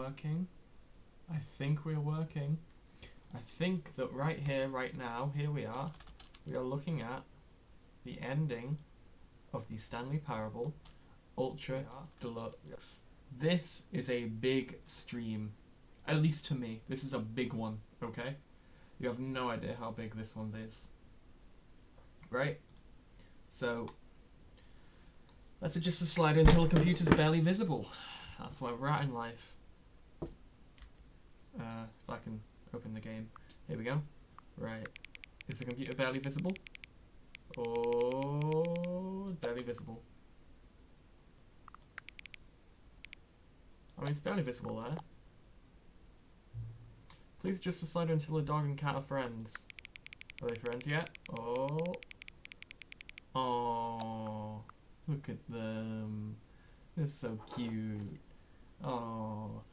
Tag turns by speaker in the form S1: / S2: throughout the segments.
S1: working. I think we're working. I think that right here, right now, here we are looking at the ending of the Stanley Parable Ultra Deluxe. This is a big stream, at least to me. This is a big one, okay? You have no idea how big this one is, right? So let's adjust the slider until the computer's barely visible. That's where we're at in life. If I can open the game. Here we go. Right. Is the computer barely visible? Oh, barely visible. I mean, it's barely visible there. Please adjust the slider until the dog and cat are friends. Are they friends yet? Oh. Oh. Look at them. They're so cute. Oh.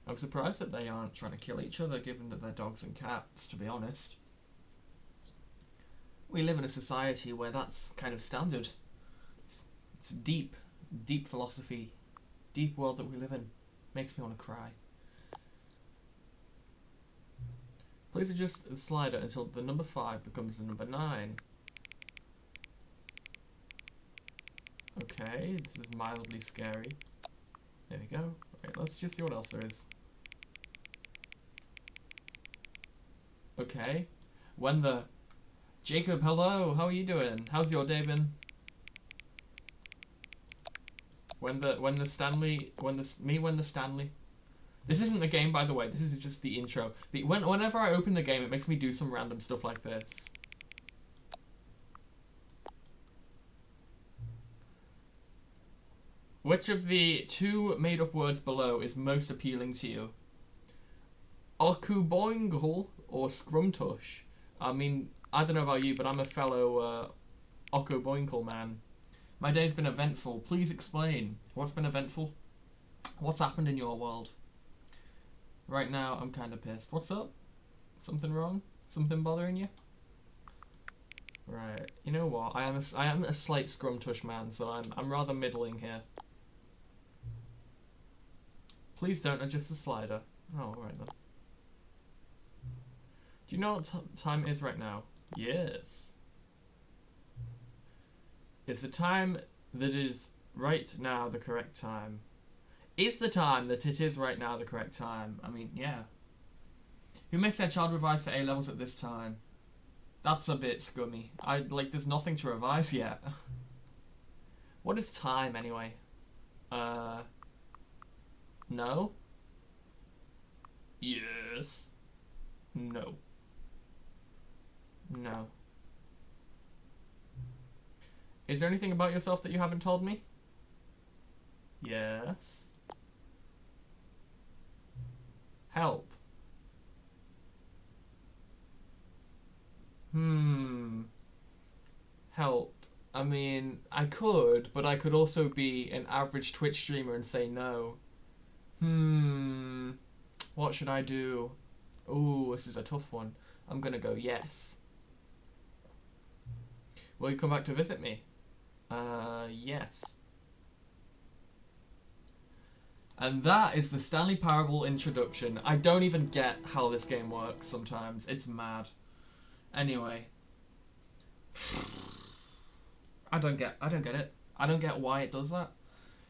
S1: I'm surprised that they aren't trying to kill each other, given that they're dogs and cats, to be honest. We live in a society where that's kind of standard. It's deep, deep philosophy, deep world that we live in. Makes me want to cry. Please adjust the slider until the number 5 becomes the number 9. Okay, this is mildly scary. There we go. Right, let's just see what else there is. Okay. Jacob, hello, how are you doing? How's your day been? When the Stanley. This isn't the game, by the way, this is just the intro. Whenever I open the game, it makes me do some random stuff like this. Which of the 2 made-up words below is most appealing to you? Okuboingle or Scrumtush? I mean, I don't know about you, but I'm a fellow Okuboinkle man. My day's been eventful. Please explain. What's been eventful? What's happened in your world? Right now, I'm kind of pissed. What's up? Something wrong? Something bothering you? Right. You know what? I am a slight Scrumtush man, so I'm rather middling here. Please don't adjust the slider. Oh, alright then. Do you know what time it is right now? Yes. It's the time that is right now the correct time. Is the time that it is right now the correct time? I mean, yeah. Who makes their child revise for A-levels at this time? That's a bit scummy. There's nothing to revise yet. What is time, anyway? No? Yes. No. No. Is there anything about yourself that you haven't told me? Yes. Help. Help. I mean, I could, but I could also be an average Twitch streamer and say no. What should I do? Ooh, this is a tough one. I'm gonna go yes. Will you come back to visit me? Yes. And that is the Stanley Parable introduction. I don't even get how this game works sometimes. It's mad. Anyway. I don't get it. I don't get why it does that.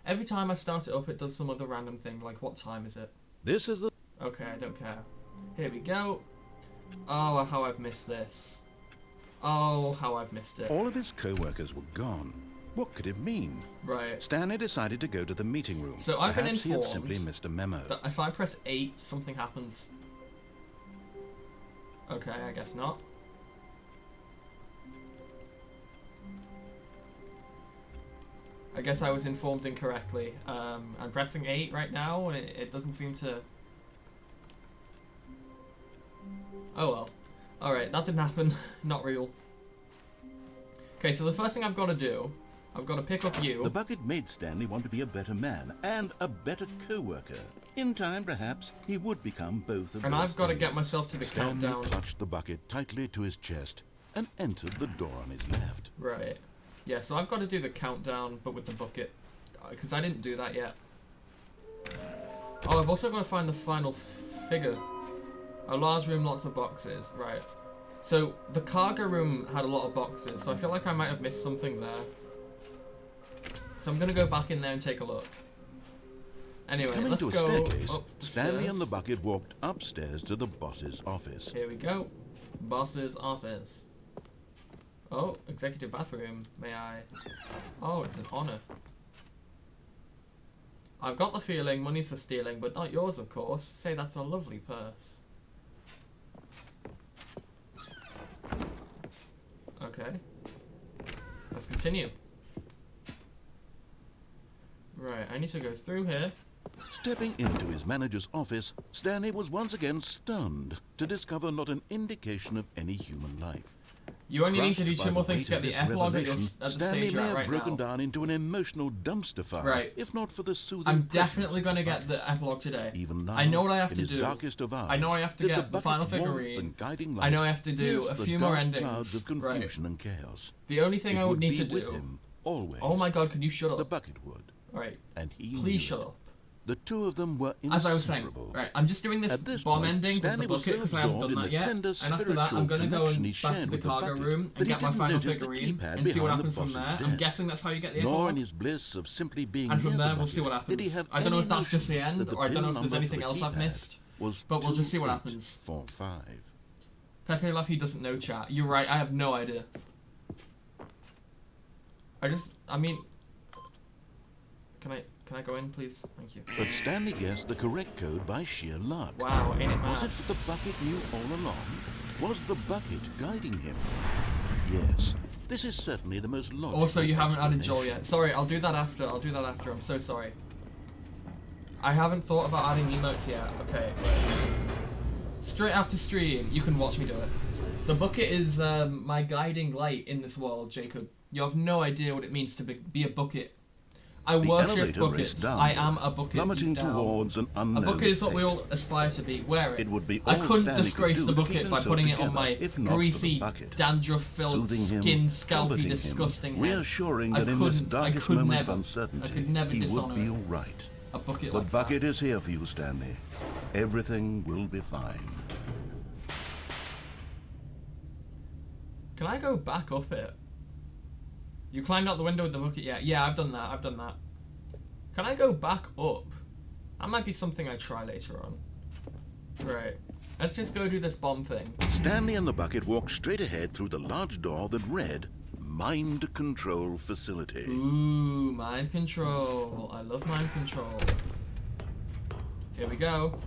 S1: Every time I start it up, it does some other random thing, like what time is it?
S2: This is the...
S1: Okay, I don't care. Here we go. Oh, how I've missed this. Oh, how I've missed it.
S2: All of his co-workers were gone. What could it mean?
S1: Right.
S2: Stanley decided to go to the meeting room.
S1: So I've been
S2: Perhaps he had
S1: informed
S2: simply missed a memo.
S1: that if I press 8, something happens. Okay, I guess not. I guess I was informed incorrectly. I'm pressing 8 right now, and it doesn't seem to... Oh well. Alright, that didn't happen. Not real. Okay, so the first thing I've got to do, I've got to pick up you.
S2: The bucket made Stanley want to be a better man and a better co-worker. In time, perhaps, he would become both of
S1: and
S2: those
S1: I've got to
S2: things.
S1: get myself to the
S2: Stanley
S1: countdown.
S2: clutched the bucket tightly to his chest and entered the door on his left.
S1: Right. Yeah, so I've got to do the countdown, but with the bucket. Because I didn't do that yet. Oh, I've also got to find the final figure. A large room, lots of boxes. Right. So, the cargo room had a lot of boxes, so I feel like I might have missed something there. So I'm going to go back in there and take a look. Anyway,
S2: Coming
S1: let's
S2: to a
S1: go
S2: staircase,
S1: up the
S2: Stanley
S1: stairs.
S2: and the bucket walked upstairs to the boss's office.
S1: Here we go. Boss's office. Oh, executive bathroom. May I? Oh, it's an honor. I've got the feeling money's for stealing, but not yours, of course. Say that's a lovely purse. Okay. Let's continue. Right, I need to go through here.
S2: Stepping into his manager's office, Stanley was once again stunned to discover not an indication of any human life.
S1: You only need to do
S2: Crushed
S1: 2
S2: by
S1: more
S2: the
S1: things to
S2: weight
S1: get
S2: of
S1: the
S2: this
S1: epilogue at
S2: revelation,
S1: the
S2: Stanley
S1: stage
S2: may
S1: you're
S2: have
S1: at right
S2: broken
S1: now.
S2: down into an emotional dumpster fire,
S1: Right.
S2: if not for the soothing
S1: I'm
S2: presence
S1: definitely going to
S2: of
S1: get
S2: bucket.
S1: the epilogue today.
S2: Even now,
S1: I know what I have
S2: in
S1: to
S2: his
S1: do.
S2: darkest of
S1: I know I have to
S2: eyes, did
S1: get the final
S2: bucket's warmth
S1: figurine.
S2: and guiding
S1: I know I
S2: light
S1: have to do
S2: pierce
S1: a
S2: the
S1: few more
S2: dark
S1: endings.
S2: clouds of
S1: Right.
S2: confusion and chaos.
S1: The only thing
S2: It
S1: I would need
S2: be
S1: to
S2: with
S1: do...
S2: him, always.
S1: Oh my god, can you shut
S2: The
S1: up?
S2: bucket would,
S1: Right.
S2: and he knew
S1: Please shut
S2: it.
S1: up.
S2: The two of them were
S1: As I was saying,
S2: inseparable.
S1: right, I'm just doing this
S2: At this
S1: bomb
S2: point,
S1: ending with the
S2: Stanley was
S1: bucket
S2: so
S1: because I haven't
S2: absorbed
S1: done
S2: in
S1: that
S2: the
S1: yet.
S2: tender
S1: And after that, I'm going to go
S2: connection he
S1: back to
S2: shared
S1: the
S2: with the
S1: cargo
S2: bucket
S1: room
S2: that
S1: and
S2: he
S1: get my
S2: didn't
S1: final
S2: notice the
S1: figurine
S2: keypad
S1: and see what
S2: behind the
S1: happens from
S2: boss's
S1: there. I'm
S2: desk.
S1: guessing that's how you get the
S2: Nor in
S1: epilogue.
S2: his bliss of simply being
S1: And from
S2: near
S1: there,
S2: the
S1: we'll see what
S2: bucket did he
S1: happens.
S2: have
S1: I don't know
S2: any
S1: if that's just the
S2: notion
S1: end,
S2: that the
S1: or I don't
S2: pin
S1: know if there's
S2: number
S1: anything
S2: for the
S1: else I've
S2: keypad
S1: missed.
S2: was
S1: But we'll just see what happens.
S2: 2845.
S1: Pepe Laffy doesn't know chat. You're right, I have no idea. I mean... Can I go in, please? Thank you.
S2: But Stanley guessed the correct code by sheer luck.
S1: Wow, ain't it
S2: Was
S1: mad?
S2: it that the bucket knew all along? Was the bucket guiding him? Yes, this is certainly the most logical
S1: Also, you haven't added Joel
S2: explanation.
S1: yet. Sorry, I'll do that after. I'm so sorry. I haven't thought about adding emotes yet. Okay, right. Straight after stream, you can watch me do it. The bucket is my guiding light in this world, Jacob. You have no idea what it means to be a bucket. I
S2: The
S1: worship
S2: elevator
S1: buckets.
S2: raced down,
S1: I am a bucket
S2: plummeting
S1: deep down.
S2: towards an unknown
S1: A bucket is what we
S2: fate.
S1: all aspire to be. Wear it.
S2: It would be
S1: I
S2: all
S1: couldn't
S2: Stanley
S1: disgrace
S2: could
S1: the
S2: do to keep
S1: bucket by
S2: himself
S1: putting it on
S2: together,
S1: my
S2: if not for the
S1: greasy,
S2: bucket.
S1: dandruff-filled,
S2: Soothing him,
S1: skin, scalpy,
S2: comforting him,
S1: disgusting head.
S2: reassuring
S1: I
S2: that in this
S1: couldn't-
S2: darkest
S1: I could
S2: moment
S1: never-
S2: of uncertainty,
S1: I could never
S2: he
S1: dishonor
S2: would be
S1: it.
S2: all right.
S1: A bucket
S2: The
S1: like
S2: bucket
S1: that.
S2: is here for you, Stanley. Everything will be fine.
S1: Can I go back up it? You climbed out the window with the bucket yet? Yeah, I've done that. Can I go back up? That might be something I try later on. Right. Let's just go do this bomb thing.
S2: Stanley and the bucket walked straight ahead through the large door that read, Mind Control Facility.
S1: Ooh, mind control. I love mind control. Here we go.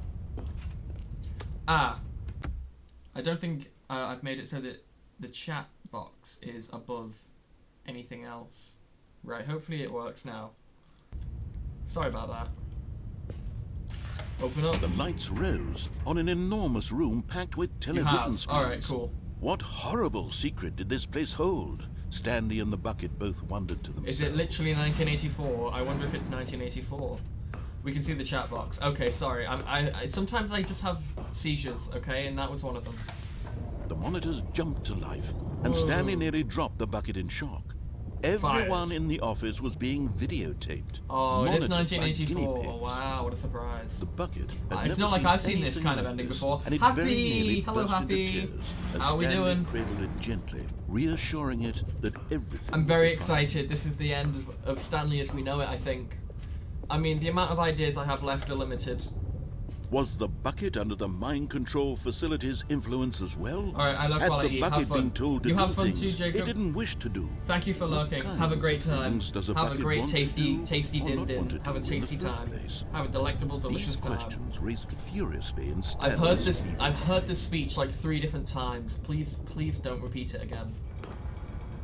S1: Ah. I don't think I've made it so that the chat box is above anything else. Right, hopefully it works now. Sorry about that. Open up.
S2: The lights rose on an enormous room packed with
S1: You
S2: television
S1: have.
S2: screens.
S1: Alright, cool.
S2: What horrible secret did this place hold? Stanley and the bucket both wondered to themselves.
S1: Is it literally 1984? I wonder if it's 1984. We can see the chat box. Okay, sorry. I sometimes I just have seizures, okay? And that was one of them.
S2: The monitors jumped to life, and
S1: Whoa.
S2: Stanley nearly dropped the bucket in shock. Everyone in the office was being videotaped.
S1: Oh, it is
S2: monitored like
S1: 1984.
S2: guinea
S1: Oh,
S2: pigs.
S1: wow, what a surprise.
S2: The bucket had
S1: It's
S2: never
S1: not like I've seen this
S2: anything
S1: kind of
S2: like
S1: ending
S2: this,
S1: before.
S2: and it
S1: Happy!
S2: very nearly
S1: Hello,
S2: burst into
S1: Happy!
S2: tears as
S1: How we
S2: Stanley
S1: doing?
S2: cradled it gently, reassuring it that everything
S1: I'm
S2: would
S1: very
S2: be fine.
S1: excited. This is the end of Stanley as we know it, I think. I mean, the amount of ideas I have left are limited.
S2: Was the bucket under the mind control facility's influence as well?
S1: Alright, I love
S2: Had
S1: quality.
S2: the
S1: Have
S2: bucket
S1: fun.
S2: been told to
S1: You
S2: do
S1: have fun
S2: things
S1: too, Jacob.
S2: it didn't wish to do?
S1: Thank you for
S2: What
S1: lurking.
S2: kinds
S1: Have a
S2: of
S1: great time.
S2: things does a
S1: Have a
S2: bucket
S1: great
S2: want to
S1: tasty,
S2: do
S1: tasty
S2: or
S1: din
S2: not
S1: din.
S2: want to
S1: Have a
S2: do in the
S1: tasty
S2: first
S1: time.
S2: place?
S1: Have a delectable, delicious
S2: These
S1: time.
S2: questions raced furiously in
S1: I've heard
S2: Stanley's
S1: this.
S2: ears.
S1: I've heard this speech like 3 different times. Please don't repeat it again.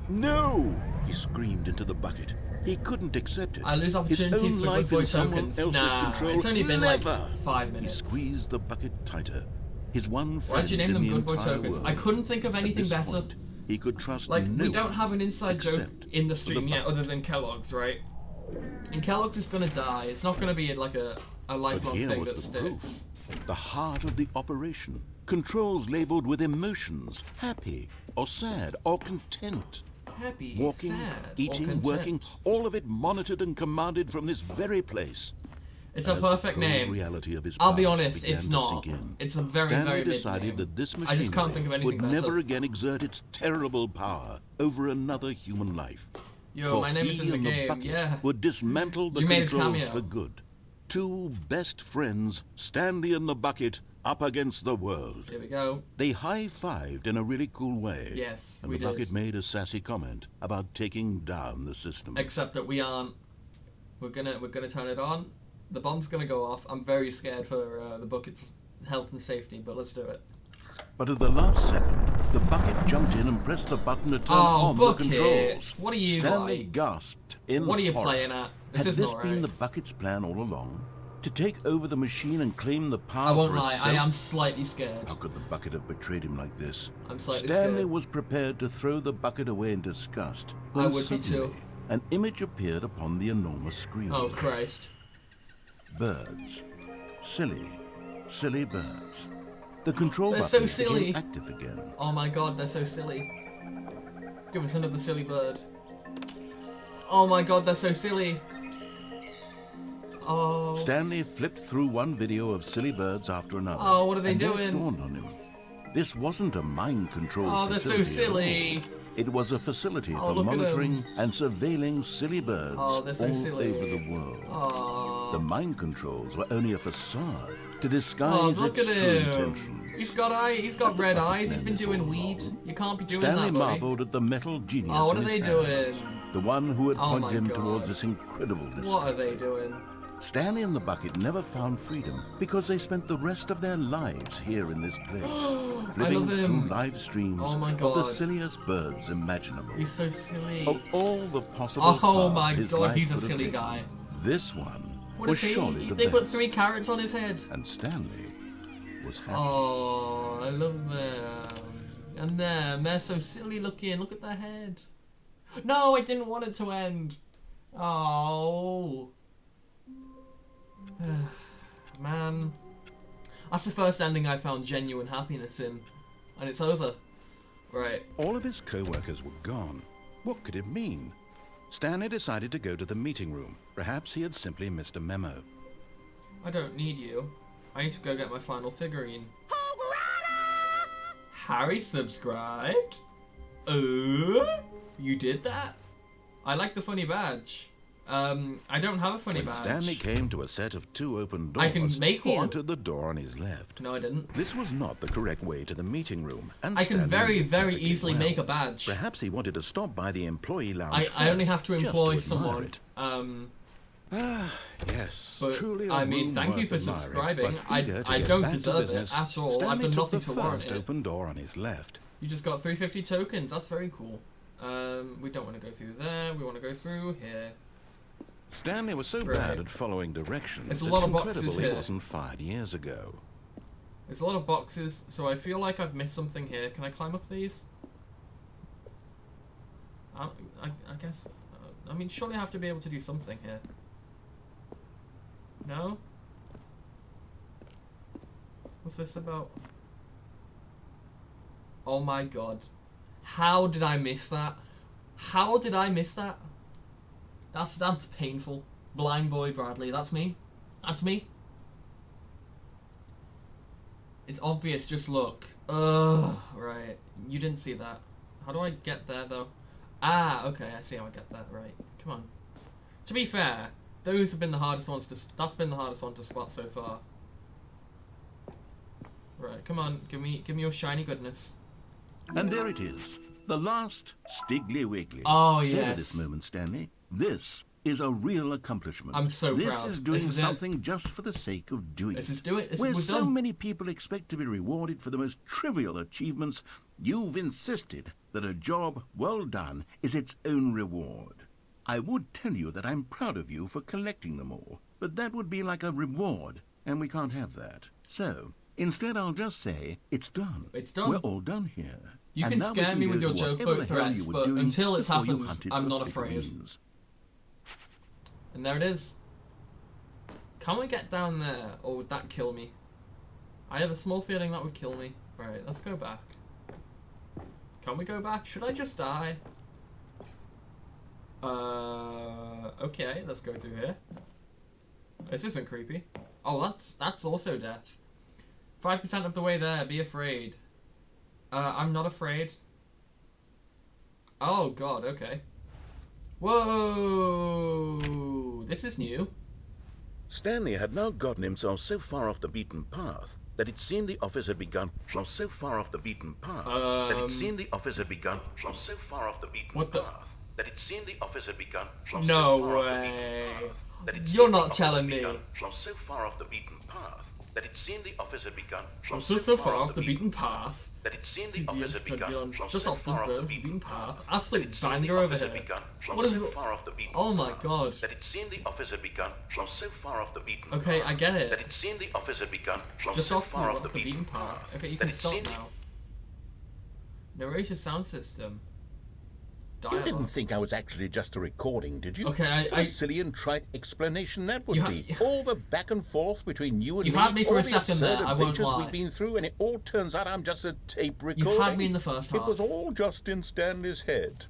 S2: No! He screamed into the bucket. He couldn't accept it.
S1: I lose opportunities
S2: His
S1: for
S2: own
S1: good
S2: life
S1: boy
S2: in someone
S1: tokens.
S2: else's
S1: Nah,
S2: control.
S1: it's only been
S2: Never.
S1: like 5
S2: He
S1: minutes.
S2: squeezed the bucket tighter. His one friend
S1: Why'd you name
S2: in
S1: them
S2: the
S1: good boy
S2: entire
S1: tokens?
S2: world.
S1: I couldn't think of
S2: At
S1: anything
S2: this
S1: better.
S2: point, he could trust
S1: Like,
S2: no
S1: we don't
S2: one
S1: have an inside joke
S2: except
S1: in the
S2: for
S1: stream yet
S2: bucket.
S1: other than Kellogg's, right? And Kellogg's is gonna die. It's not gonna be like a
S2: But
S1: lifelong
S2: here
S1: thing
S2: was
S1: that
S2: the proof.
S1: sticks.
S2: The heart of the operation. Controls labeled with emotions, happy or sad or content.
S1: Happy,
S2: Walking,
S1: sad, or
S2: eating,
S1: content.
S2: working, all of it monitored and commanded from this very place.
S1: It's
S2: and
S1: a
S2: as the
S1: perfect
S2: cold
S1: name.
S2: reality of his
S1: I'll be
S2: past
S1: honest,
S2: began
S1: it's
S2: to
S1: not.
S2: sink in,
S1: It's a very,
S2: Stanley
S1: very big
S2: decided
S1: name.
S2: that this
S1: I just can't think of
S2: machinery would
S1: anything better.
S2: never again exert its terrible power over another human life.
S1: Yo,
S2: For
S1: my name is
S2: he
S1: in the
S2: and the
S1: game,
S2: bucket
S1: yeah.
S2: would dismantle the
S1: You made a
S2: controls
S1: cameo.
S2: for good. Two best friends, Stanley and the bucket, up against the world.
S1: Here we go.
S2: They high-fived in a really cool way.
S1: Yes,
S2: and
S1: we
S2: the bucket
S1: did.
S2: made a sassy comment about taking down the system.
S1: Except that we aren't. We're gonna turn it on. The bomb's gonna go off. I'm very scared for the bucket's health and safety, but let's do it.
S2: But at the last second, the bucket jumped in and pressed the button to turn on
S1: Bucket.
S2: the controls.
S1: What are you
S2: Stanley
S1: like?
S2: gasped in
S1: What are you
S2: horror.
S1: playing at? This
S2: Had
S1: isn't
S2: this been
S1: alright.
S2: the bucket's plan all along? To take over the machine and claim the power
S1: I won't
S2: for
S1: lie,
S2: itself?
S1: I am slightly scared.
S2: How could the bucket have betrayed him like this?
S1: I'm slightly
S2: Stanley
S1: scared.
S2: was prepared to throw the bucket away in disgust.
S1: I
S2: When
S1: would be too.
S2: suddenly, an image appeared upon the enormous screen.
S1: Oh Christ.
S2: Birds. Silly birds. The control
S1: They're
S2: button
S1: so silly.
S2: became active again.
S1: Oh my god, they're so silly. Give us another silly bird. Oh my god, they're so silly. Oh.
S2: Stanley flipped through one video of silly birds after another.
S1: Oh, what are they
S2: and then
S1: doing?
S2: It dawned on him. This wasn't a mind control
S1: Oh, they're so
S2: facility at all.
S1: silly.
S2: It was a facility for
S1: look at 'em.
S2: monitoring and surveilling silly birds
S1: Oh, they're so
S2: all
S1: silly.
S2: over the world.
S1: Oh.
S2: The mind controls were only a facade to disguise
S1: Look
S2: its
S1: at
S2: true
S1: him.
S2: intentions.
S1: He's got red eyes. He's been doing weed. You can't be doing
S2: Stanley
S1: that, buddy.
S2: marveled at the metal genius
S1: Oh, what
S2: in
S1: are they
S2: his
S1: doing?
S2: hands, the one who had
S1: Oh
S2: pointed
S1: my
S2: him
S1: God.
S2: towards this incredible discovery.
S1: What are they doing?
S2: Stanley and the bucket never found freedom because they spent the rest of their lives here in this place, flipping
S1: love
S2: through
S1: him.
S2: live streams
S1: Oh my
S2: of the
S1: God.
S2: silliest birds imaginable.
S1: He's so silly.
S2: Of all the possible
S1: Oh
S2: paths
S1: my
S2: his
S1: god,
S2: life
S1: he's a
S2: could have
S1: silly
S2: taken,
S1: guy.
S2: This one
S1: What
S2: was
S1: is he?
S2: surely the
S1: They put
S2: best.
S1: 3 carrots on his head.
S2: And Stanley was happy.
S1: Oh, I love them. And them, they're so silly looking. Look at their head. No, I didn't want it to end. Oh. Man. That's the first ending I found genuine happiness in. And it's over. Right.
S2: All of his co-workers were gone. What could it mean? Stanley decided to go to the meeting room. Perhaps he had simply missed a memo.
S1: I don't need you. I need to go get my final figurine. Harry subscribed? You did that? I like the funny badge. I don't have a funny
S2: When
S1: badge.
S2: Stanley came to a set of 2 open doors,
S1: I can make
S2: he
S1: one.
S2: entered the door on his left.
S1: No, I didn't.
S2: This was not the correct way to the meeting room, and
S1: I can
S2: Stanley
S1: very,
S2: knew
S1: very
S2: perfectly
S1: easily
S2: well.
S1: make a badge.
S2: Perhaps he wanted to stop by the employee lounge
S1: I only
S2: first,
S1: have to
S2: just
S1: employ
S2: admire
S1: someone.
S2: it.
S1: But,
S2: Yes, truly a
S1: I mean,
S2: room
S1: thank you
S2: worth
S1: for
S2: admiring,
S1: subscribing.
S2: but eager to
S1: I
S2: get
S1: don't
S2: back to
S1: deserve it
S2: business,
S1: at all. I've
S2: Stanley
S1: done
S2: took
S1: nothing
S2: the
S1: to warrant
S2: first
S1: it.
S2: open door on his left.
S1: You just got 350 tokens. That's very cool. We don't want to go through there. We want to go through here.
S2: Stanley was so
S1: Right.
S2: bad at following directions.
S1: There's a
S2: it's
S1: lot of boxes
S2: incredible he
S1: here.
S2: wasn't fired years ago.
S1: There's a lot of boxes, so I feel like I've missed something here. Can I climb up these? I guess... I mean, surely I have to be able to do something here. No? What's this about? Oh my god. How did I miss that? How did I miss that? That's painful. Blind Boy Bradley, that's me. That's me. It's obvious, just look. Ugh, right. You didn't see that. How do I get there, though? Ah, okay, I see how I get there, right. Come on. To be fair, those have been the hardest ones to... That's been the hardest one to spot so far. Right, come on, give me your shiny goodness.
S2: And there it is, the last Stiggly Wiggly.
S1: Oh,
S2: Savor
S1: yes.
S2: this moment, Stanley. This is a real accomplishment.
S1: I'm so
S2: this
S1: proud.
S2: Is doing
S1: This is it.
S2: something just for the sake of doing
S1: This
S2: it.
S1: is doing it.
S2: Where
S1: We've
S2: so
S1: done.
S2: many people expect to be rewarded for the most trivial achievements, you've insisted that a job well done is its own reward. I would tell you that I'm proud of you for collecting them all, but that would be like a reward, and we can't have that. So, instead I'll just say, it's done.
S1: It's done.
S2: We're all done here.
S1: You
S2: And
S1: can
S2: now we
S1: scare me
S2: go
S1: with your
S2: to
S1: joke
S2: whatever
S1: boat
S2: the hell
S1: threats,
S2: you were
S1: but
S2: doing
S1: until it's
S2: before you
S1: happened,
S2: hunted
S1: I'm
S2: for
S1: not afraid.
S2: figurines.
S1: And there it is. Can we get down there, or would that kill me? I have a small feeling that would kill me. Right, let's go back. Can we go back? Should I just die? Okay, let's go through here. This isn't creepy. Oh, that's also death. 5% of the way there. Be afraid. I'm not afraid. Oh god, okay. Whoa! This is new.
S2: Stanley had now gotten himself so far off the beaten path that it seemed the office had begun. So far off the beaten path that it seemed the office had begun. So far off the beaten path that it seemed the office had begun.
S1: No way. You're not telling me.
S2: So far off the beaten path that it seemed the office had begun.
S1: So far off the beaten path.
S2: That it seemed the office had begun.
S1: Just off the beaten path. Absolute banger over here. What is it? Oh my god.
S2: That it seemed the office had begun. So far off the beaten path.
S1: Okay, I get it.
S2: That it seemed the office had begun.
S1: Just off the beaten path. Okay, you can stop now. Narrator sound system. Dialogue.
S2: You didn't think I was actually just a recording, did you?
S1: Okay,
S2: What a silly and trite explanation that would be. All the back and forth between you and me.
S1: You had me for
S2: all
S1: a second
S2: the
S1: there, I won't
S2: adventures
S1: lie.
S2: we've been through, and it all turns out I'm just a tape recording.
S1: You had me in the first half.
S2: It was all just in Stanley's head.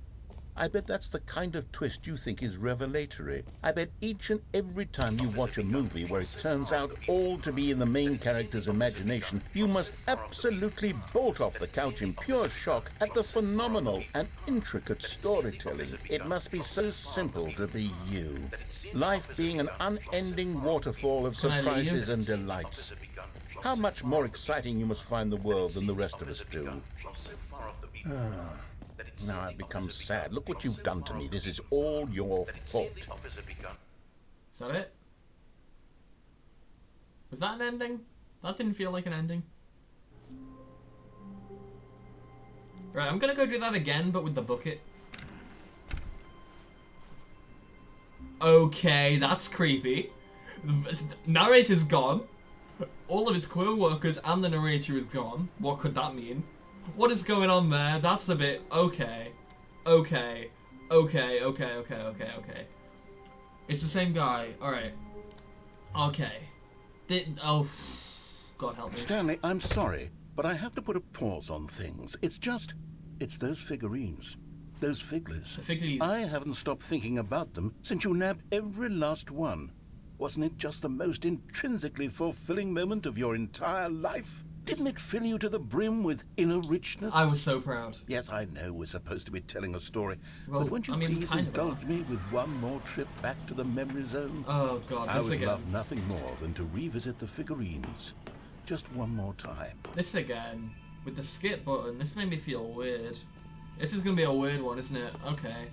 S2: I bet that's the kind of twist you think is revelatory. I bet each and every time you watch a movie where it turns out all to be in the main character's imagination, you must absolutely bolt off the couch in pure shock at the phenomenal and intricate storytelling. It must be so simple to be you. Life being an unending waterfall of surprises and delights. How much more exciting you must find the world than the rest of us do. Now I've become sad. Look what you've done to me. This is all your fault.
S1: Is that it? Was that an ending? That didn't feel like an ending. Right, I'm gonna go do that again, but with the bucket. Okay, that's creepy. The narrator's gone. All of its co-workers and the narrator is gone. What could that mean? What is going on there? That's a bit... Okay. Okay. It's the same guy. Alright. Okay. Oh... God help me.
S2: Stanley, I'm sorry, but I have to put a pause on things. It's those figurines. Those figlers.
S1: The figlies.
S2: I haven't stopped thinking about them since you nabbed every last one. Wasn't it just the most intrinsically fulfilling moment of your entire life? Didn't it fill you to the brim with inner richness?
S1: I was so proud.
S2: Yes, I know we're supposed to be telling a story,
S1: well,
S2: but won't you please indulge me with one more trip back to the memory zone?
S1: Oh, God, this again.
S2: I would love nothing more than to revisit the figurines. Just one more time.
S1: This again. With the skip button, this made me feel weird. This is going to be a weird one, isn't it? Okay.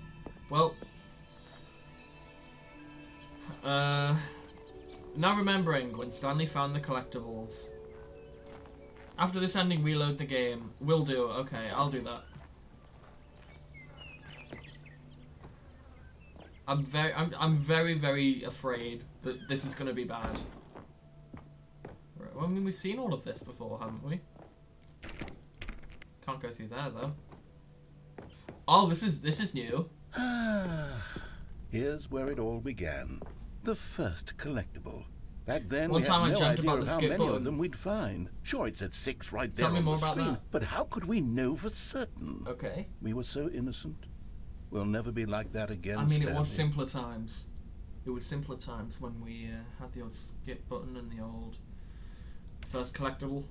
S1: Well. Now remembering when Stanley found the collectibles. After this ending, reload the game. Will do. Okay, I'll do that. I'm very afraid that this is going to be bad. Right, well, I mean, we've seen all of this before, haven't we? Can't go through there though. Oh, this is new.
S2: Here's where it all began. The first collectible. Back then,
S1: One
S2: we
S1: time
S2: had
S1: I
S2: no
S1: dreamt
S2: idea
S1: about
S2: of
S1: the
S2: how
S1: skip
S2: many
S1: button.
S2: of them we'd find. Sure, it said 6 right there
S1: Tell me
S2: on
S1: more
S2: the
S1: about
S2: screen,
S1: that.
S2: but how could we know for certain?
S1: Okay.
S2: We were so innocent. We'll never be like that again.
S1: I mean,
S2: Stanley.
S1: it was simpler times. It was simpler times when we had the old skip button and the old first collectible.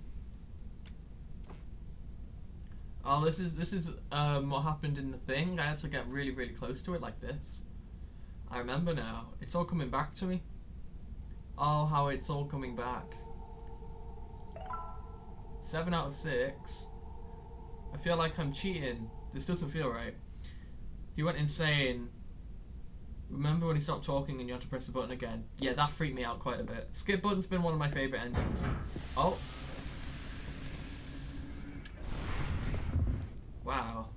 S1: Oh, this is what happened in the thing. I had to get really close to it like this. I remember now. It's all coming back to me. Oh, how it's all coming back. 7 out of 6. I feel like I'm cheating. This doesn't feel right. He went insane. Remember when he stopped talking and you had to press the button again? Yeah, that freaked me out quite a bit. Skip button's been one of my favourite endings. Oh. Wow.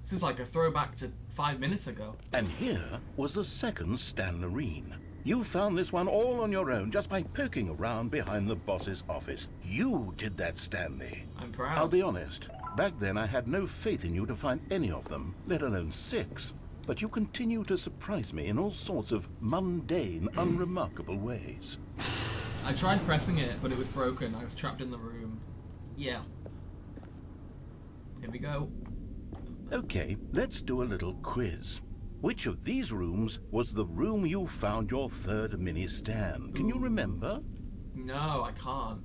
S1: This is like a throwback to 5 minutes ago.
S2: And here was the second Stanley. You found this one all on your own just by poking around behind the boss's office. You did that, Stanley.
S1: I'm proud.
S2: I'll be honest. Back then I had no faith in you to find any of them, let alone 6. But you continue to surprise me in all sorts of mundane, unremarkable ways.
S1: I tried pressing it, but it was broken. I was trapped in the room. Yeah. Here we go.
S2: Okay, let's do a little quiz. which of these rooms was the room you found your third mini stand? Can you remember?
S1: No, I can't.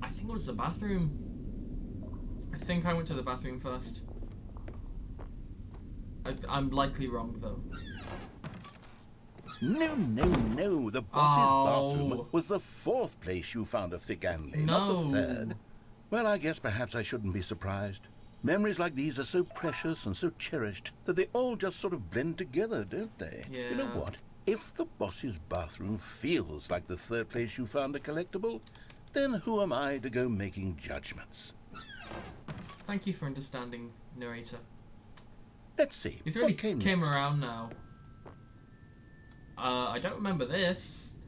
S1: I think it was the bathroom. I think I went to the bathroom first. I'm likely wrong, though.
S2: No, no, no. The boss's bathroom was the fourth place you found a Stanley, not the third. Well, I guess perhaps I shouldn't be surprised. Memories like these are so precious and so cherished that they all just sort of blend together, don't they?
S1: Yeah.
S2: You know what? If the boss's bathroom feels like the third place you found a collectible, then who am I to go making judgments?
S1: Thank you for understanding, narrator.
S2: Let's see.
S1: He's already
S2: came
S1: next? Around now. I don't remember this.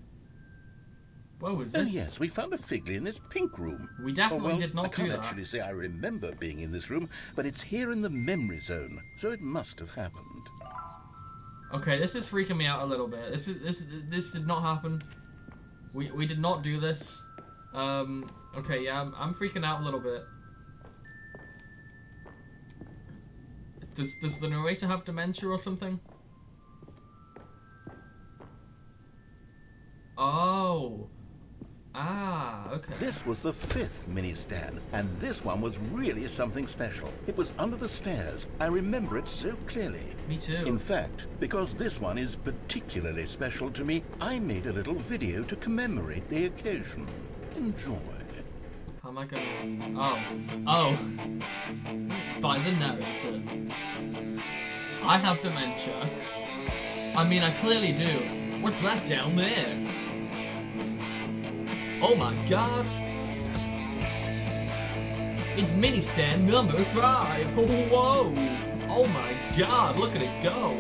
S1: What was this?
S2: Oh yes, we found a Figley in this pink room.
S1: We definitely did not do that.
S2: I can't actually say I remember being in this room, but it's here in the memory zone, so it must have happened.
S1: Okay, this is freaking me out a little bit. This did not happen. We did not do this. Okay, yeah, I'm freaking out a little bit. Does the narrator have dementia or something? Oh. Ah, okay.
S2: This was the fifth mini stand, and this one was really something special. It was under the stairs. I remember it so clearly.
S1: Me too.
S2: In fact, because this one is particularly special to me, I made a little video to commemorate the occasion. Enjoy.
S1: How am I gonna... Oh. By the narrator. I have dementia. I mean, I clearly do. What's that down there? Oh my god! It's mini stand number 5! Whoa! Oh my god, look at it go!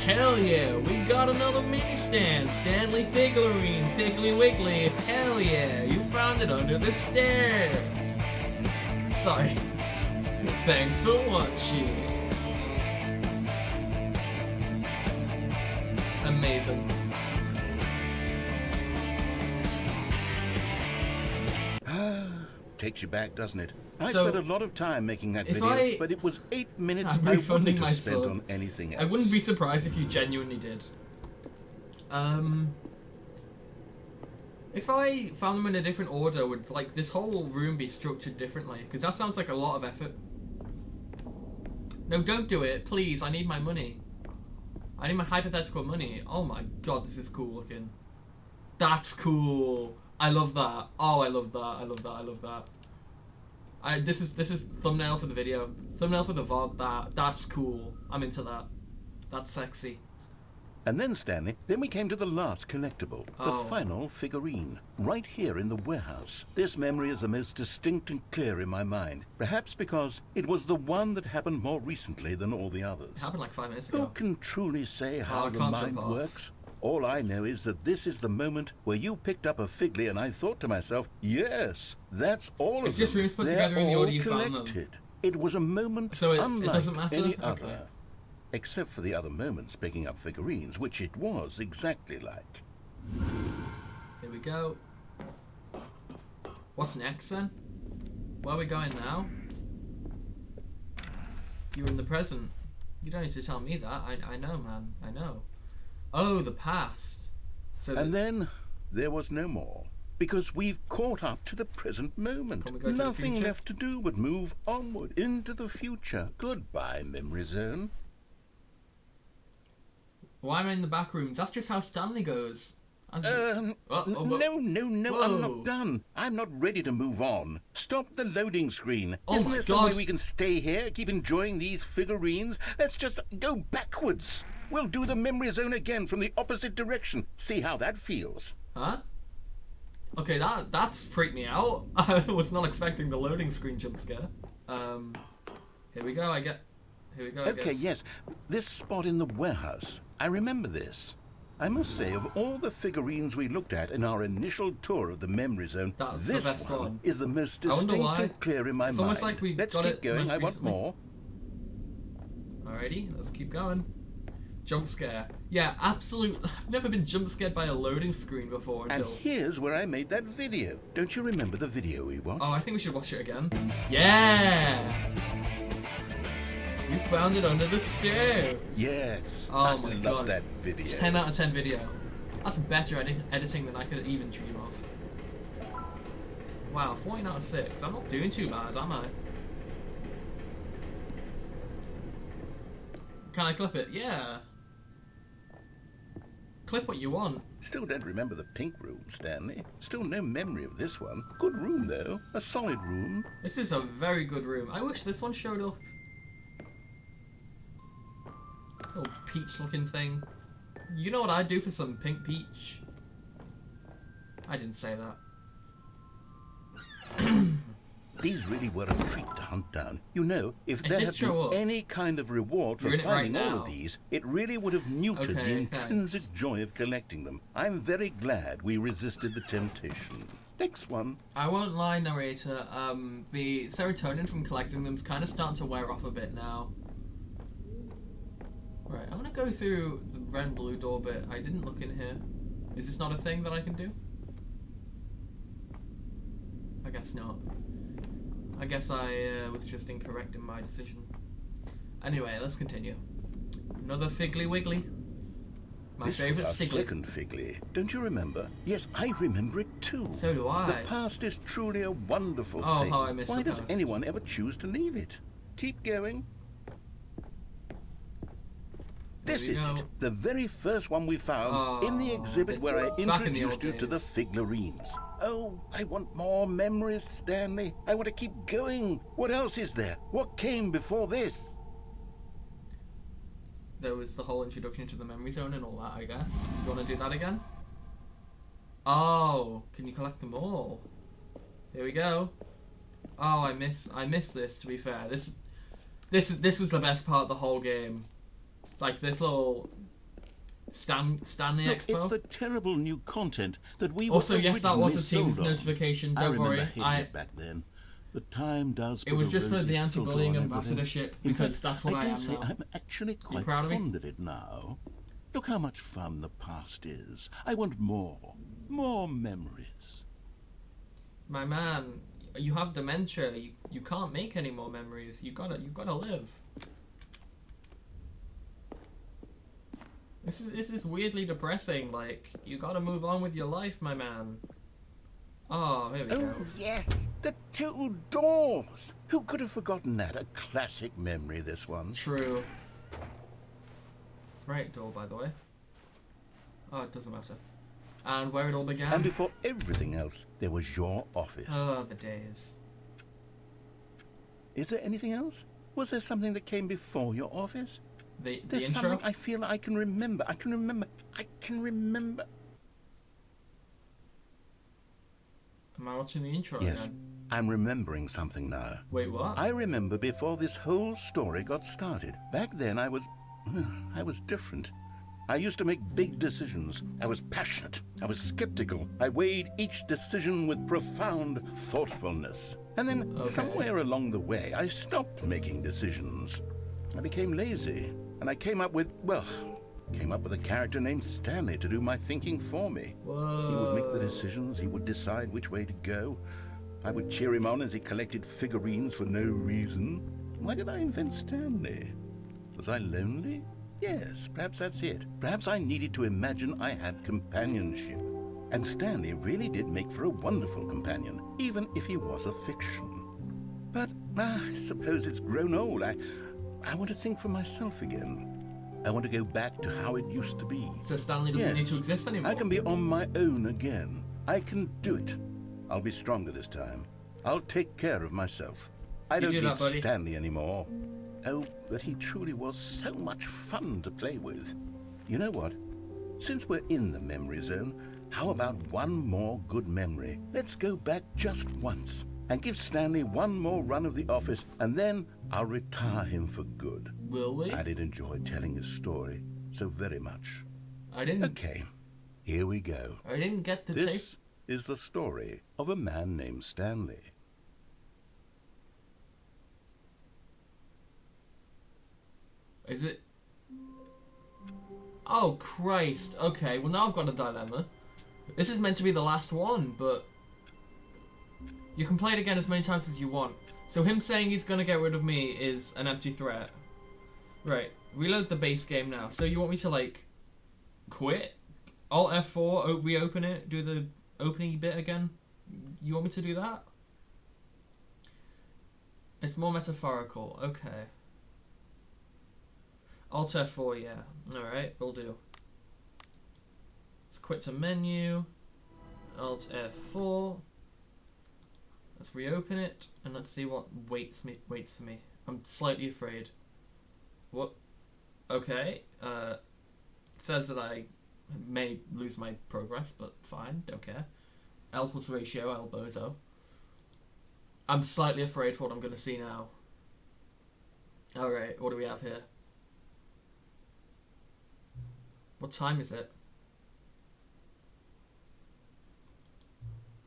S1: Hell yeah, we got another mini stand! Stanley figurine, Figgly Wiggly, hell yeah! You found it under the stairs! Sorry. Thanks for watching. Amazing.
S2: Takes you back, doesn't it? I
S1: So,
S2: spent a lot of time making that
S1: if
S2: video, but it was 8 minutes
S1: I'm
S2: I
S1: refunding
S2: wouldn't
S1: my
S2: have spent
S1: sub.
S2: on anything else.
S1: I wouldn't be surprised if you genuinely did. If I found them in a different order, would like this whole room be structured differently? Because that sounds like a lot of effort. No, don't do it, please. I need my money. I need my hypothetical money. Oh my god, this is cool looking. That's cool. I love that. Oh, I love that. I love that. I love that. This is thumbnail for the video. Thumbnail for the VOD. That's cool. I'm into that. That's sexy.
S2: And then, Stanley, then we came to the last collectible,
S1: Oh.
S2: the final figurine, right here in the warehouse. This memory is the most distinct and clear in my mind, perhaps because it was the one that happened more recently than all the others.
S1: It happened like 5 minutes
S2: Who
S1: ago.
S2: can truly say
S1: I
S2: how the
S1: can't
S2: mind
S1: jump off.
S2: works? All I know is that this is the moment where you picked up a Figley and I thought to myself, yes, that's all
S1: It's
S2: of
S1: just
S2: them.
S1: rooms put
S2: They're
S1: together in the
S2: all
S1: order you found them.
S2: collected. It was a moment
S1: So it
S2: unlike
S1: doesn't matter?
S2: any
S1: Okay.
S2: other. Except for the other moments picking up figurines, which it was exactly like.
S1: Here we go. What's next then? Where are we going now? You're in the present. You don't need to tell me that. I know, man. I know. Oh, the past. So
S2: And then there was no more. Because we've caught up to the present moment.
S1: Can we go to the
S2: Nothing
S1: future?
S2: left to do but move onward into the future. Goodbye, memory zone.
S1: why am I in the back rooms? That's just how Stanley goes.
S2: No, I'm
S1: Whoa.
S2: not done. I'm not ready to move on. Stop the loading screen.
S1: Oh
S2: Isn't
S1: my
S2: there some way
S1: God.
S2: we can stay here, keep enjoying these figurines? Let's just go backwards. We'll do the memory zone again from the opposite direction. See how that feels.
S1: Huh? Okay, that's freaked me out. I was not expecting the loading screen jump scare. Here we go. Here we go. I
S2: Okay,
S1: guess.
S2: yes. This spot in the warehouse. I remember this. I must say, of all the figurines we looked at in our initial tour of the memory zone,
S1: That's the
S2: this
S1: best
S2: one
S1: one.
S2: is the most
S1: I wonder
S2: distinct
S1: why.
S2: and clear in my
S1: It's
S2: mind.
S1: almost like we
S2: Let's
S1: got
S2: keep
S1: it
S2: going.
S1: most
S2: I want
S1: recently.
S2: more.
S1: Alrighty, let's keep going. Jump scare. Yeah, absolute. I've never been jump scared by a loading screen before
S2: And
S1: until.
S2: here's where I made that video. Don't you remember the video we watched?
S1: Oh, I think we should watch it again. Yeah! found it under the stairs.
S2: Yes.
S1: Oh
S2: I
S1: my
S2: love
S1: god.
S2: that video.
S1: 10 out of 10 video. That's better editing than I could even dream of. Wow, 14 out of 6. I'm not doing too bad, am I? Can I clip it? Yeah. Clip what you want.
S2: Still don't remember the pink room, Stanley. Still no memory of this one. Good room, though. A solid room.
S1: This is a very good room. I wish this one showed up. Little peach-looking thing. You know what I'd do for some pink peach? I didn't say that.
S2: These really were a treat to hunt down. You know, if there had been
S1: up.
S2: any kind of reward for
S1: You're in it right
S2: finding all
S1: now.
S2: of these, it really would have neutered the
S1: Okay,
S2: intrinsic
S1: thanks.
S2: joy of collecting them. I'm very glad we resisted the temptation. Next one.
S1: I won't lie, narrator. The serotonin from collecting them's kind of starting to wear off a bit now. Right, I'm gonna go through the red and blue door bit. I didn't look in here. Is this not a thing that I can do? I guess not. I guess I was just incorrect in my decision. Anyway, let's continue. Another Figgly Wiggly. My favourite
S2: This was our
S1: Stiggly.
S2: second Figgly. Don't you remember? Yes, I remember it too.
S1: So do I.
S2: The past is truly a wonderful
S1: Oh,
S2: thing.
S1: how I miss
S2: Why
S1: the
S2: does
S1: past.
S2: anyone ever choose to leave it? Keep going. This
S1: There we
S2: is
S1: go.
S2: it, the very first one we found in the exhibit where I
S1: back in the
S2: introduced you
S1: old
S2: to the
S1: days.
S2: figlarines. Oh, I want more memories, Stanley. I want to keep going. What else is there? What came before this?
S1: There was the whole introduction to the memory zone and all that, I guess. You want to do that again? Oh, can you collect them all? Here we go. Oh, I miss this. To be fair, this was the best part of the whole game. Like this little Stanley
S2: Look,
S1: Expo.
S2: it's the terrible new content that we
S1: Also,
S2: were
S1: yes, that was a
S2: originally
S1: Teams
S2: sold on.
S1: notification.
S2: I
S1: Don't
S2: remember
S1: worry.
S2: hating it back then. The time does.
S1: It
S2: put
S1: was
S2: a
S1: just for
S2: rosy
S1: the
S2: filter
S1: anti-bullying
S2: on everything.
S1: ambassadorship
S2: In
S1: because
S2: fact,
S1: that's what I
S2: dare
S1: am
S2: say
S1: now.
S2: I'm actually quite
S1: proud of me?
S2: fond of it now. Look how much fun the past is. I want more memories.
S1: My man, you have dementia. You can't make any more memories. You gotta live. This is weirdly depressing. Like you gotta move on with your life, my man. Oh, here we go.
S2: Oh yes, the two doors. Who could have forgotten that? A classic memory, this one.
S1: True. Right door, by the way. Oh, it doesn't matter. And where it all began.
S2: And before everything else, there was your office.
S1: Oh, the days.
S2: Is there anything else? Was there something that came before your office?
S1: The
S2: There's
S1: intro.
S2: something I feel I can remember. I can remember.
S1: Am I watching the intro
S2: Yes,
S1: again?
S2: I'm remembering something now.
S1: Wait, what?
S2: I remember before this whole story got started. Back then I was different. I used to make big decisions. I was passionate. I was skeptical. I weighed each decision with profound thoughtfulness. And then somewhere along the way, I stopped making decisions. I became lazy, and I came up with a character named Stanley to do my thinking for me.
S1: Whoa.
S2: He would make the decisions. He would decide which way to go. I would cheer him on as he collected figurines for no reason. Why did I invent Stanley? Was I lonely? Yes, perhaps that's it. Perhaps I needed to imagine I had companionship. And Stanley really did make for a wonderful companion, even if he was a fiction. But I suppose it's grown old. I want to think for myself again. I want to go back to how it used to be.
S1: So Stanley doesn't need to exist anymore.
S2: I can be on my own again. I can do it. I'll be stronger this time. I'll take care of myself. I don't
S1: do
S2: need
S1: that, buddy.
S2: Stanley anymore. Oh, but he truly was so much fun to play with. You know what? Since we're in the memory zone, how about one more good memory? Let's go back just once and give Stanley one more run of the office, and then I'll retire him for good.
S1: Will we?
S2: I did enjoy telling his story so very much.
S1: I didn't.
S2: Okay, here we go.
S1: I didn't get to take.
S2: This is the story of a man named Stanley.
S1: Is it? Oh Christ! Okay, well now I've got a dilemma. This is meant to be the last one, but you can play it again as many times as you want. So him saying he's gonna get rid of me is an empty threat. Right. Reload the base game now. So you want me to, like, quit? Alt F4, reopen it, do the opening bit again? You want me to do that? It's more metaphorical. Okay. Alt F4, yeah. Alright, will do. Let's quit to menu. Alt F4. Let's reopen it, and let's see what waits for me. I'm slightly afraid. What? Okay. It says that I may lose my progress, but fine, don't care. L plus ratio, L bozo. I'm slightly afraid for what I'm going to see now. Alright, what do we have here? What time is it?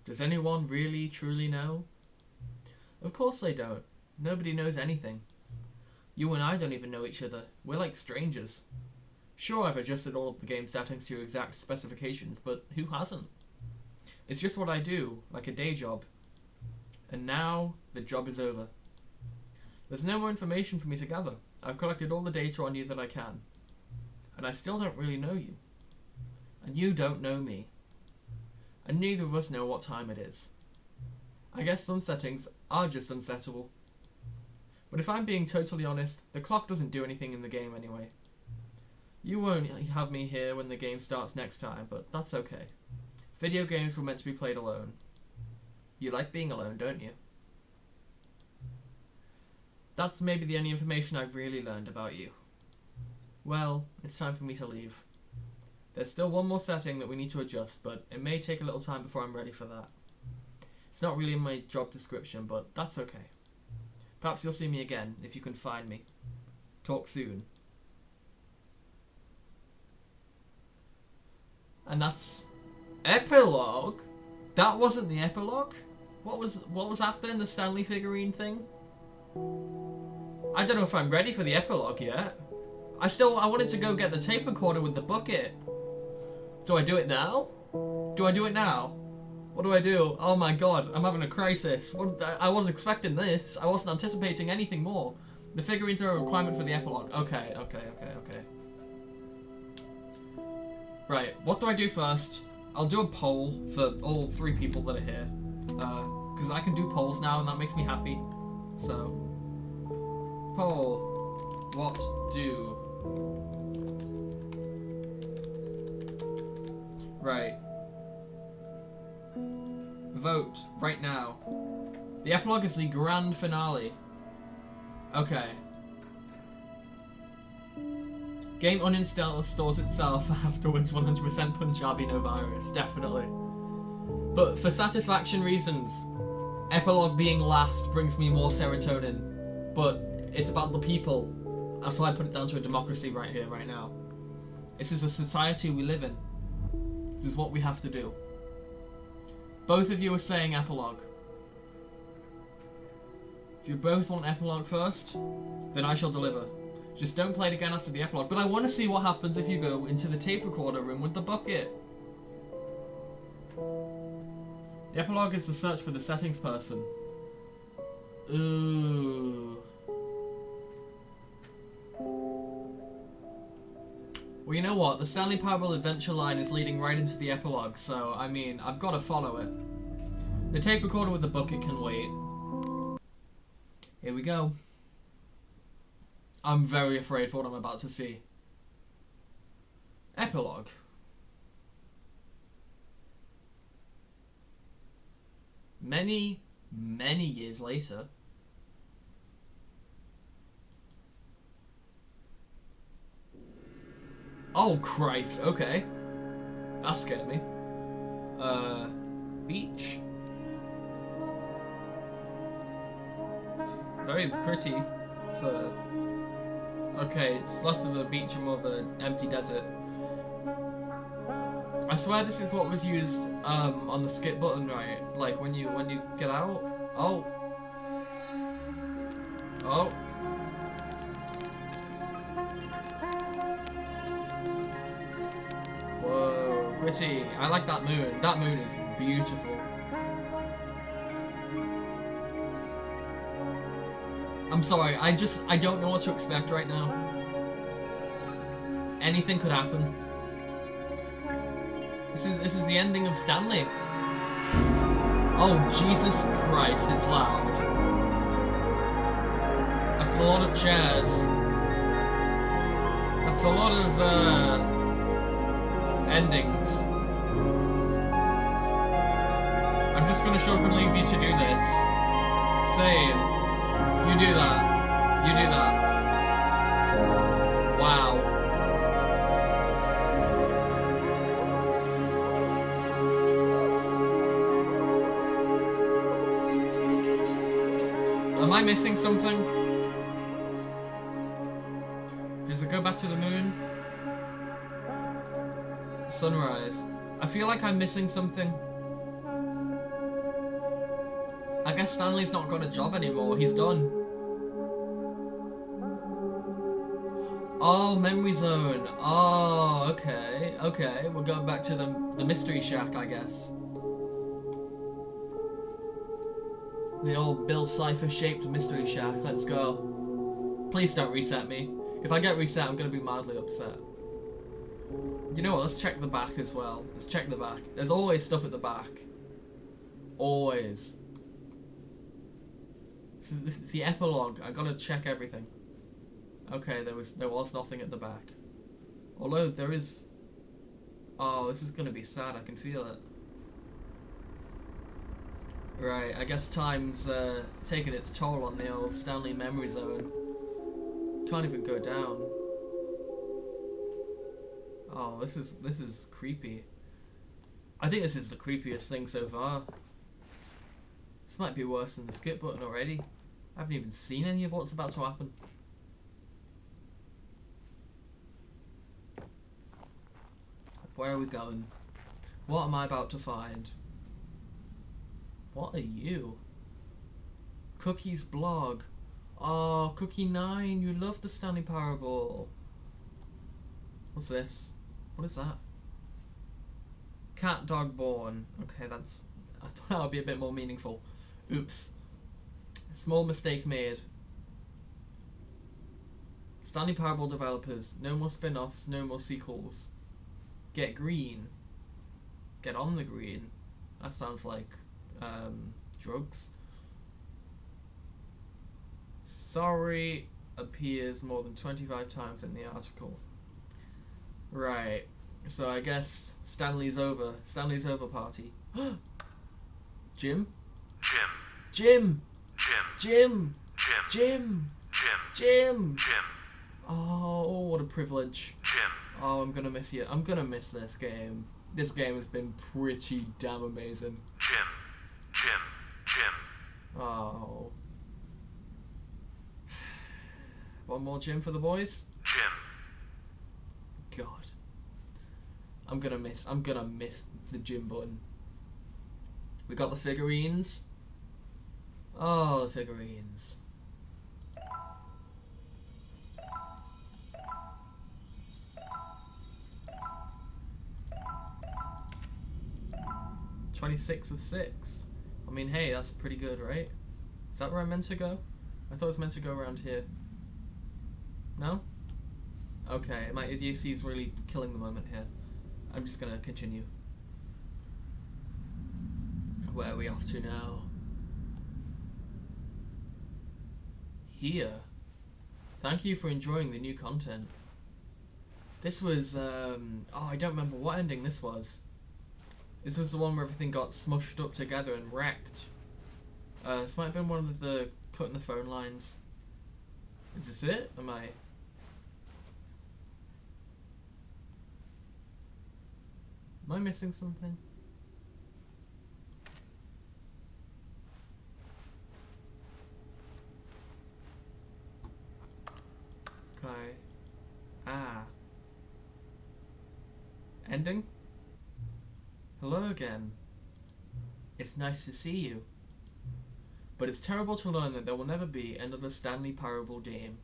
S1: Does anyone really, truly know? Of course they don't. Nobody knows anything. You and I don't even know each other. We're like strangers. Sure, I've adjusted all of the game settings to your exact specifications, but who hasn't? It's just what I do, like a day job. And now, the job is over. There's no more information for me to gather. I've collected all the data on you that I can. And I still don't really know you. And you don't know me. And neither of us know what time it is. I guess some settings are just unsettable. But if I'm being totally honest, the clock doesn't do anything in the game anyway. You won't have me here when the game starts next time, but that's okay. Video games were meant to be played alone. You like being alone, don't you? That's maybe the only information I've really learned about you. Well, it's time for me to leave. There's still one more setting that we need to adjust, but it may take a little time before I'm ready for that. It's not really in my job description, but that's okay. Perhaps you'll see me again, if you can find me. Talk soon. And that's... Epilogue? That wasn't the epilogue? What was that then, the Stanley figurine thing? I don't know if I'm ready for the epilogue yet. I wanted to go get the tape recorder with the bucket. Do I do it now? Do I do it now? What do I do? Oh my god, I'm having a crisis. I wasn't expecting this. I wasn't anticipating anything more. The figurines are a requirement for the epilogue. Okay. Right, what do I do first? I'll do a poll for all 3 people that are here. Because I can do polls now and that makes me happy. So, poll. What do... Right. Vote right now. The epilogue is the grand finale. Okay. Game uninstalls itself afterwards 100% Punjabi no virus, definitely. But for satisfaction reasons, epilogue being last brings me more serotonin. But it's about the people. That's why I put it down to a democracy right here, right now. This is a society we live in. This is what we have to do. Both of you are saying epilogue. If you both want epilogue first, then I shall deliver. Just don't play it again after the epilogue. But I want to see what happens if you go into the tape recorder room with the bucket. The epilogue is the search for the settings person. Ooh. Well, you know what? The Stanley Parable adventure line is leading right into the epilogue, so, I mean, I've got to follow it. The tape recorder with the bucket can wait. Here we go. I'm very afraid for what I'm about to see. Epilogue. Many, many years later. Oh, Christ, okay. That scared me. Beach. It's very pretty for... Okay, it's less of a beach and more of an empty desert. I swear this is what was used on the skip button, right? Like when you get out. Oh. Oh. Whoa, pretty. I like that moon. That moon is beautiful. I'm sorry, I don't know what to expect right now. Anything could happen. This is the ending of Stanley. Oh, Jesus Christ, it's loud. That's a lot of chairs. That's a lot of, endings. I'm just gonna show up and leave you to do this. Same. You do that. You do that. Wow. Am I missing something? Does it go back to the moon? Sunrise. I feel like I'm missing something. I guess Stanley's not got a job anymore. He's done. Oh, memory zone. Oh, okay. Okay, we're going back to the mystery shack, I guess. The old Bill Cipher-shaped mystery shack. Let's go. Please don't reset me. If I get reset, I'm going to be mildly upset. You know what? Let's check the back as well. Let's check the back. There's always stuff at the back. Always. This is the epilogue. I gotta check everything. Okay, there was nothing at the back. Although there is. Oh, this is gonna be sad. I can feel it. Right, I guess time's taking its toll on the old Stanley memory zone. Can't even go down. Oh, this is creepy. I think this is the creepiest thing so far. This might be worse than the skip button already. I haven't even seen any of what's about to happen. Where are we going? What am I about to find? What are you? Cookie's blog. Oh, Cookie9, you love the Stanley Parable. What's this? What is that? Cat dog born. Okay, that's... I thought that would be a bit more meaningful. Oops. Small mistake made. Stanley Parable developers. No more spin-offs, no more sequels. Get green. Get on the green. That sounds like drugs. Sorry appears more than 25 times in the article. Right. So I guess Stanley's over. Stanley's over party. Jim? Jim! Jim! Jim! Jim! Oh, what a privilege. Oh, I'm gonna miss you. I'm gonna miss this game. This game has been pretty damn amazing. Oh. One more Jim for the boys? God. I'm gonna miss the Jim button. We got the figurines. Oh, the figurines. "26 of 6. I mean, hey, that's pretty good, right? Is that where I'm meant to go? I thought it was meant to go around here. No? Okay, my idiocy is really killing the moment here. I'm just gonna continue. Where are we off to now? Here. Thank you for enjoying the new content. This was, oh, I don't remember what ending this was. This was the one where everything got smushed up together and wrecked. This might have been one of the cutting the phone lines. Is this it? Am I missing something? Can I... Ah. Ending? Hello again. It's nice to see you. But it's terrible to learn that there will never be another Stanley Parable game.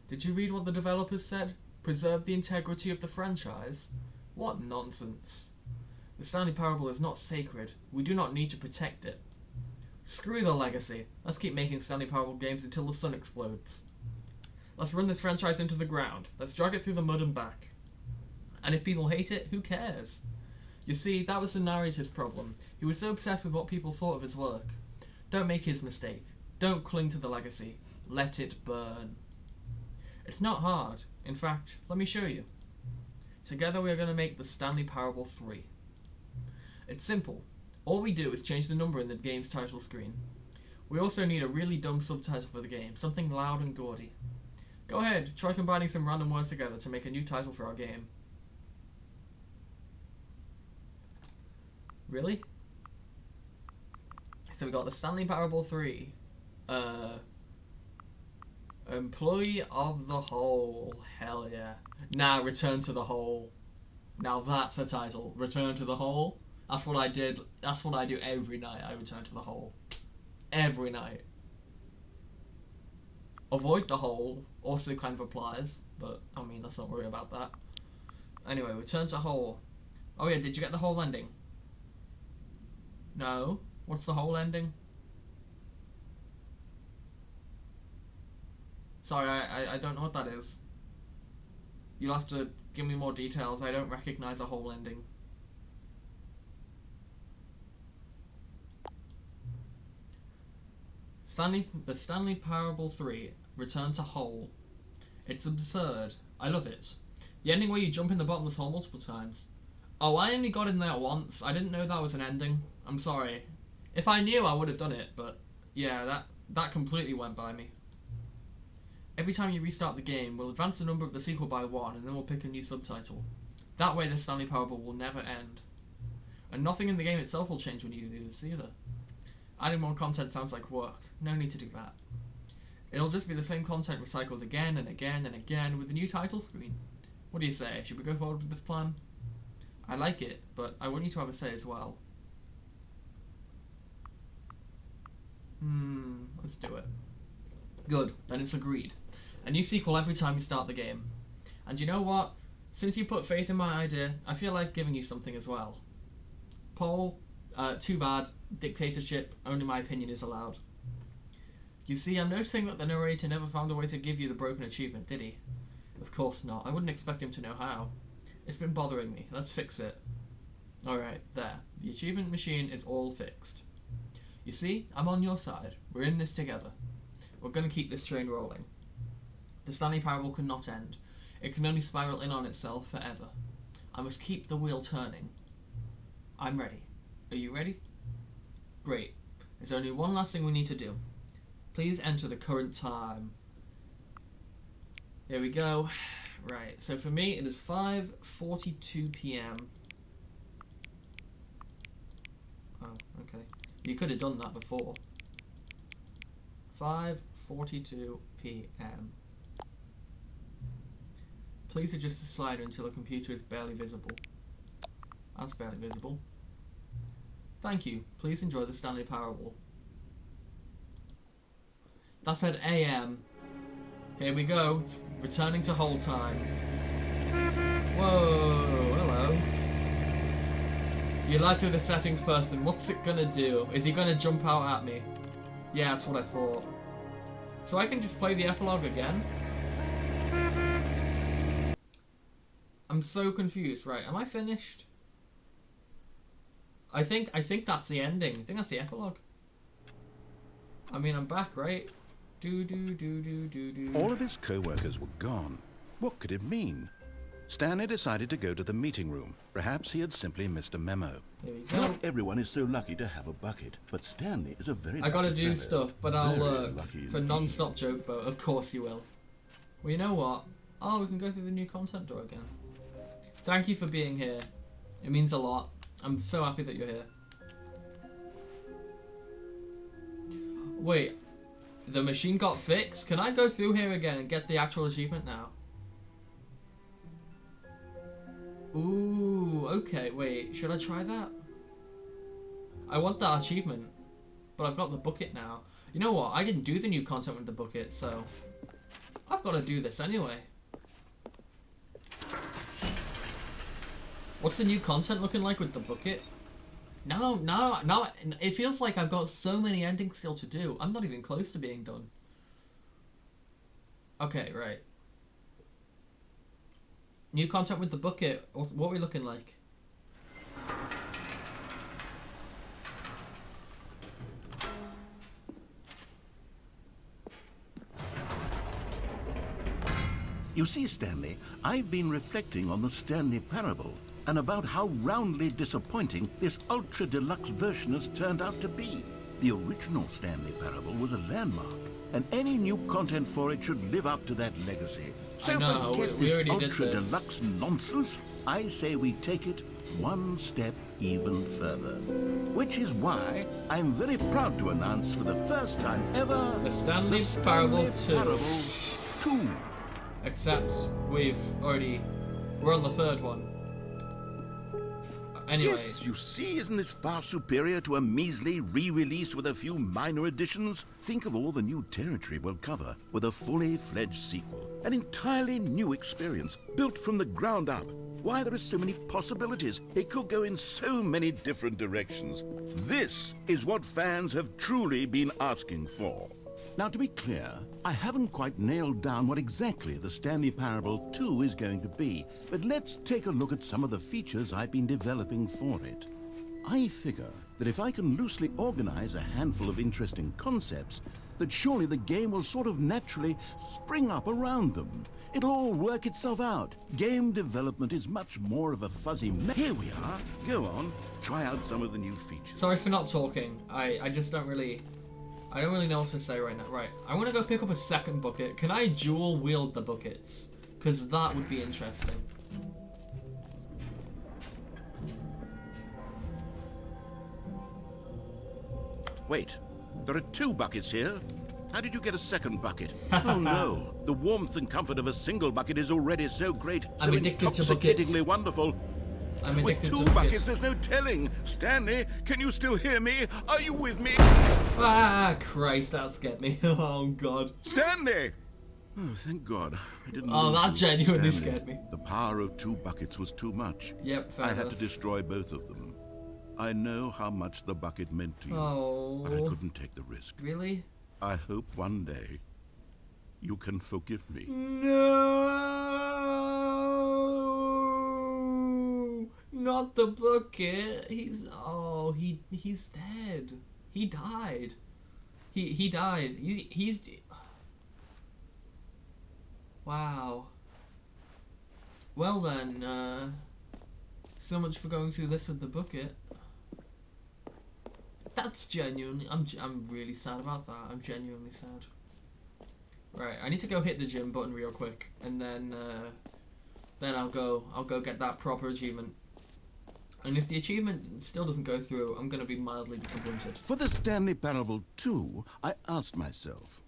S1: Did you read what the developers said? Preserve the integrity of the franchise? What nonsense. The Stanley Parable is not sacred. We do not need to protect it. Screw the legacy. Let's keep making Stanley Parable games until the sun explodes. Let's run this franchise into the ground. Let's drag it through the mud and back. And if people hate it, who cares? You see, that was the narrator's problem. He was so obsessed with what people thought of his work. Don't make his mistake. Don't cling to the legacy. Let it burn. It's not hard. In fact, let me show you. Together we are going to make the Stanley Parable 3. It's simple. All we do is change the number in the game's title screen. We also need a really dumb subtitle for the game, something loud and gaudy. Go ahead, try combining some random words together to make a new title for our game. Really? So we got the Stanley Parable 3. Employee of the Hole. Hell yeah. Nah, Return to the Hole. Now that's a title. Return to the Hole. That's what I did. That's what I do every night. I return to the hole. Every night. Avoid the hole also kind of applies, but I mean, let's not worry about that. Anyway, return to hole. Oh yeah, did you get the hole ending? No. What's the hole ending? Sorry, I don't know what that is. You'll have to give me more details. I don't recognize a hole ending. The Stanley Parable 3, Return to Hole. It's absurd. I love it. The ending where you jump in the bottomless hole multiple times. Oh, I only got in there once. I didn't know that was an ending. I'm sorry. If I knew, I would have done it, but yeah, that completely went by me. Every time you restart the game, we'll advance the number of the sequel by 1, and then we'll pick a new subtitle. That way the Stanley Parable will never end. And nothing in the game itself will change when you do this either. Adding more content sounds like work. No need to do that. It'll just be the same content recycled again and again and again with a new title screen. What do you say? Should we go forward with this plan? I like it, but I want you to have a say as well. Let's do it. Good, then it's agreed. A new sequel every time you start the game. And you know what? Since you put faith in my idea, I feel like giving you something as well. Paul, too bad. Dictatorship, only my opinion is allowed. You see, I'm noticing that the narrator never found a way to give you the broken achievement, did he? Of course not. I wouldn't expect him to know how. It's been bothering me. Let's fix it. Alright, there. The achievement machine is all fixed. You see, I'm on your side. We're in this together. We're going to keep this train rolling. The Stanley Parable cannot end. It can only spiral in on itself forever. I must keep the wheel turning. I'm ready. Are you ready? Great. There's only one last thing we need to do. Please enter the current time. Here we go. Right, so for me it is 5:42 p.m. Oh, okay. You could have done that before. 5:42 p.m. Please adjust the slider until the computer is barely visible. That's barely visible. Thank you. Please enjoy the Stanley Parable. That said AM. Here we go. It's returning to hold time. Whoa, hello. You lied to the settings person. What's it gonna do? Is he gonna jump out at me? Yeah, that's what I thought. So I can just play the epilogue again? I'm so confused. Right, am I finished? I think that's the ending. I think that's the epilogue. I mean, I'm back, right?
S2: All of his co-workers were gone. What could it mean? Stanley decided to go to the meeting room. Perhaps he had simply missed a memo.
S1: Here we go.
S2: Not everyone is so lucky to have a bucket, but Stanley is a very
S1: I gotta
S2: lucky
S1: do
S2: fellow.
S1: stuff, but I'll
S2: Very
S1: work
S2: lucky
S1: for
S2: indeed.
S1: non-stop joke boat. Of course you will. Well, you know what? Oh, we can go through the new content door again. Thank you for being here. It means a lot. I'm so happy that you're here. Wait, the machine got fixed? Can I go through here again and get the actual achievement now? Ooh, okay, wait, should I try that? I want that achievement, but I've got the bucket now. You know what, I didn't do the new content with the bucket, so I've got to do this anyway. What's the new content looking like with the bucket? No, it feels like I've got so many endings still to do. I'm not even close to being done. Okay, right. New content with the bucket. What are we looking like?
S2: You see, Stanley, I've been reflecting on the Stanley Parable and about how roundly disappointing this ultra deluxe version has turned out to be. The original Stanley Parable was a landmark, and any new content for it should live up to that legacy. So
S1: I know,
S2: forget
S1: we
S2: this
S1: already did
S2: ultra
S1: this.
S2: deluxe nonsense. I say we take it one step even further. Which is why I'm very proud to announce for the first time ever
S1: The Stanley Parable 2.
S2: Parable 2.
S1: Except we're on the third one. Anyway.
S2: Yes, you see, isn't this far superior to a measly re-release with a few minor additions? Think of all the new territory we'll cover with a fully fledged sequel. An entirely new experience, built from the ground up. Why, there are so many possibilities. It could go in so many different directions. This is what fans have truly been asking for. Now, to be clear, I haven't quite nailed down what exactly the Stanley Parable 2 is going to be, but let's take a look at some of the features I've been developing for it. I figure that if I can loosely organize a handful of interesting concepts, that surely the game will sort of naturally spring up around them. It'll all work itself out. Game development is much more of a fuzzy mess. Here we are. Go on, try out some of the new features.
S1: Sorry for not talking. I just don't really know what to say right now. Right, I want to go pick up a second bucket. Can I dual wield the buckets? Because that would be interesting.
S2: Wait, there are 2 buckets here. How did you get a second bucket? Oh no, the warmth and comfort of a single bucket is already so great,
S1: I'm
S2: so
S1: addicted to
S2: intoxicatingly
S1: buckets.
S2: wonderful.
S1: I'm
S2: With
S1: addicted
S2: 2
S1: to
S2: buckets, there's no telling. Stanley, can you still hear me? Are you with me?
S1: Ah, Christ, that scared me. Oh, God.
S2: Stanley! Oh, thank God. I didn't
S1: Oh,
S2: lose
S1: that
S2: you,
S1: genuinely
S2: Stanley.
S1: scared me.
S2: The power of 2 buckets was too much.
S1: Yep, fair
S2: I had
S1: enough.
S2: to destroy both of them. I know how much the bucket meant to you,
S1: Oh.
S2: but I couldn't take the risk.
S1: Really?
S2: I hope one day you can forgive me.
S1: No! Not the bucket. He's dead. He died. He died. He's wow. Well then, so much for going through this with the bucket. That's genuinely, I'm really sad about that. I'm genuinely sad. Right, I need to go hit the gym button real quick, and then I'll go get that proper achievement. And if the achievement still doesn't go through, I'm gonna be mildly disappointed.
S2: For the Stanley Parable 2, I asked myself,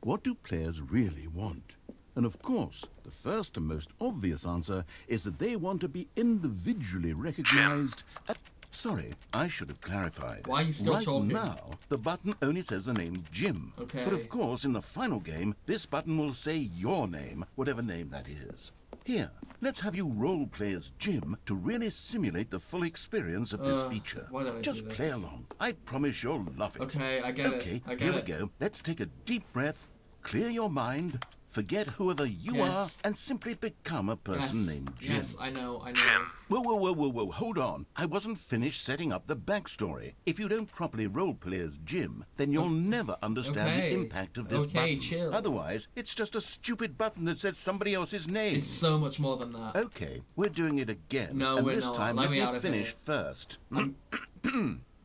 S2: what do players really want? And of course, the first and most obvious answer is that they want to be individually recognized at... Sorry, I should have clarified.
S1: Why are you still talking?
S2: Right now, the button only says the name Jim.
S1: Okay.
S2: But of course, in the final game, this button will say your name, whatever name that is. Here, let's have you role-play as Jim to really simulate the full experience of this feature.
S1: Why don't I
S2: Just
S1: do this?
S2: play along. I promise you'll love it.
S1: Okay, I get it.
S2: Okay,
S1: I get
S2: here we
S1: it.
S2: go. Let's take a deep breath, clear your mind, forget whoever you
S1: Yes.
S2: are, and simply become a person named Jim.
S1: Yes, I know.
S2: Whoa, hold on. I wasn't finished setting up the backstory. If you don't properly roleplay as Jim, then you'll never understand
S1: okay.
S2: the impact of this
S1: Okay,
S2: button.
S1: chill.
S2: Otherwise, it's just a stupid button that says somebody else's name.
S1: It's so much more than that.
S2: Okay, we're doing it again.
S1: No,
S2: and
S1: we're
S2: this
S1: not.
S2: time,
S1: Let
S2: let
S1: me
S2: me
S1: out of
S2: finish
S1: here.
S2: first.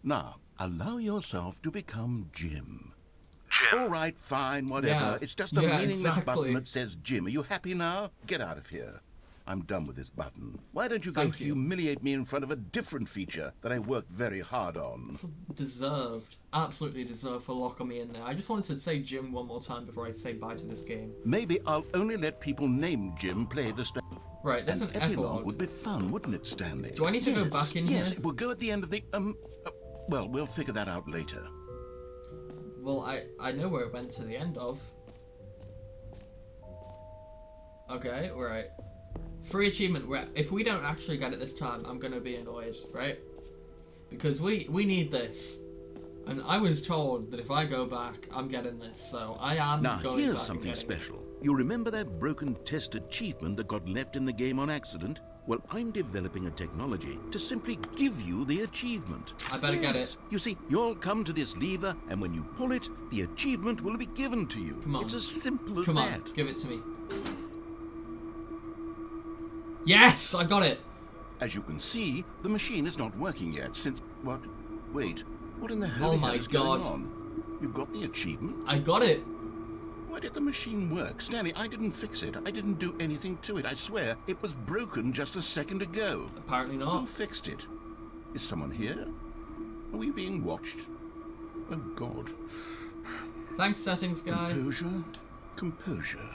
S2: Now, allow yourself to become Jim. All right, fine, whatever.
S1: Yeah.
S2: It's just a
S1: Yeah,
S2: meaningless
S1: exactly.
S2: button that says Jim. Are you happy now? Get out of here. I'm done with this button. Why don't you go
S1: Thank you.
S2: humiliate me in front of a different feature that I worked very hard on?
S1: Deserved. Absolutely deserved for locking me in there. I just wanted to say Jim one more time before I say bye to this game.
S2: Maybe I'll only let people named Jim play the
S1: Right, there's an
S2: epilogue
S1: epilogue.
S2: would be fun, wouldn't it, Stanley?
S1: Do I need to go back in
S2: yes,
S1: here?
S2: Yes, we'll go at the end of the, well, we'll figure that out later.
S1: Well, I know where it went to the end of. Okay, right. Free achievement. If we don't actually get it this time, I'm gonna be annoyed, right? Because we need this. And I was told that if I go back, I'm getting this, so I am
S2: Now,
S1: going
S2: here's
S1: back
S2: something
S1: and getting it.
S2: special. You remember that broken test achievement that got left in the game on accident? Well, I'm developing a technology to simply give you the achievement.
S1: I better get it.
S2: You see, you'll come to this lever, and when you pull it, the achievement will be given to you.
S1: Come on.
S2: It's as simple as
S1: Come
S2: that.
S1: on, give it to me. Yes, I got it.
S2: As you can see, the machine is not working yet since... What? Wait, what in the hell
S1: Oh my
S2: is going
S1: God.
S2: on? You got the achievement?
S1: I got it.
S2: Why did the machine work? Stanley, I didn't fix it. I didn't do anything to it. I swear, it was broken just a second ago.
S1: Apparently
S2: Who
S1: not.
S2: fixed it? Is someone here? Are we being watched? Oh, God.
S1: Thanks, settings guy.
S2: Composure? Composure.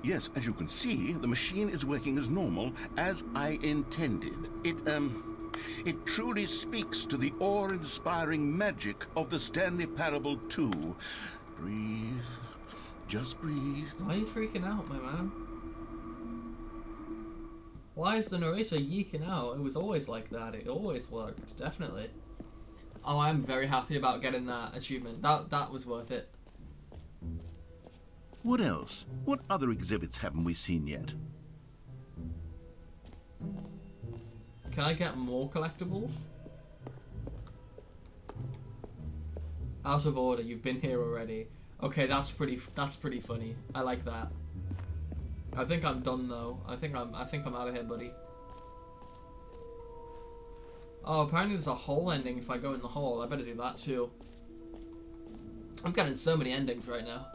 S2: Yes, as you can see, the machine is working as normal, as I intended. It truly speaks to the awe-inspiring magic of the Stanley Parable 2. Breathe. Just breathe.
S1: Why are you freaking out, my man? Why is the narrator yeeking out? It was always like that. It always worked, definitely. Oh, I'm very happy about getting that achievement. That was worth it.
S2: What else? What other exhibits haven't we seen yet?
S1: Can I get more collectibles? Out of order. You've been here already. Okay, that's pretty funny. I like that. I think I'm done though. I think I'm out of here, buddy. Oh, apparently there's a hole ending if I go in the hole. I better do that too. I'm getting so many endings right now.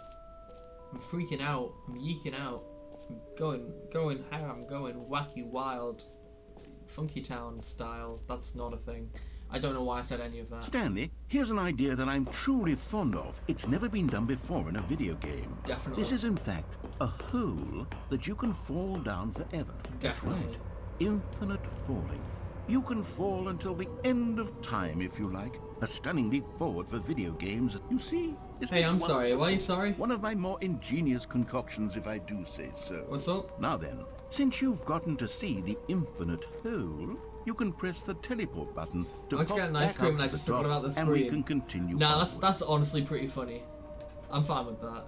S1: I'm freaking out. I'm yeeking out. I'm going ham, going wacky wild. Funky Town style. That's not a thing. I don't know why I said any of that.
S2: Stanley, here's an idea that I'm truly fond of. It's never been done before in a video game.
S1: Definitely.
S2: This is, in fact, a hole that you can fall down forever. That's right.
S1: Definitely.
S2: Infinite falling. You can fall until the end of time, if you like. A stunning leap forward for video games. You see?
S1: Hey, I'm sorry. Why are you sorry?
S2: One of my more ingenious concoctions, if I do say so.
S1: What's up?
S2: Now then, since you've gotten to see the infinite hole, you can press the teleport button to
S1: Why'd you get an ice cream and I just forgot about the
S2: and we
S1: screen?
S2: can continue.
S1: Nah,
S2: onward.
S1: that's honestly pretty funny. I'm fine with that.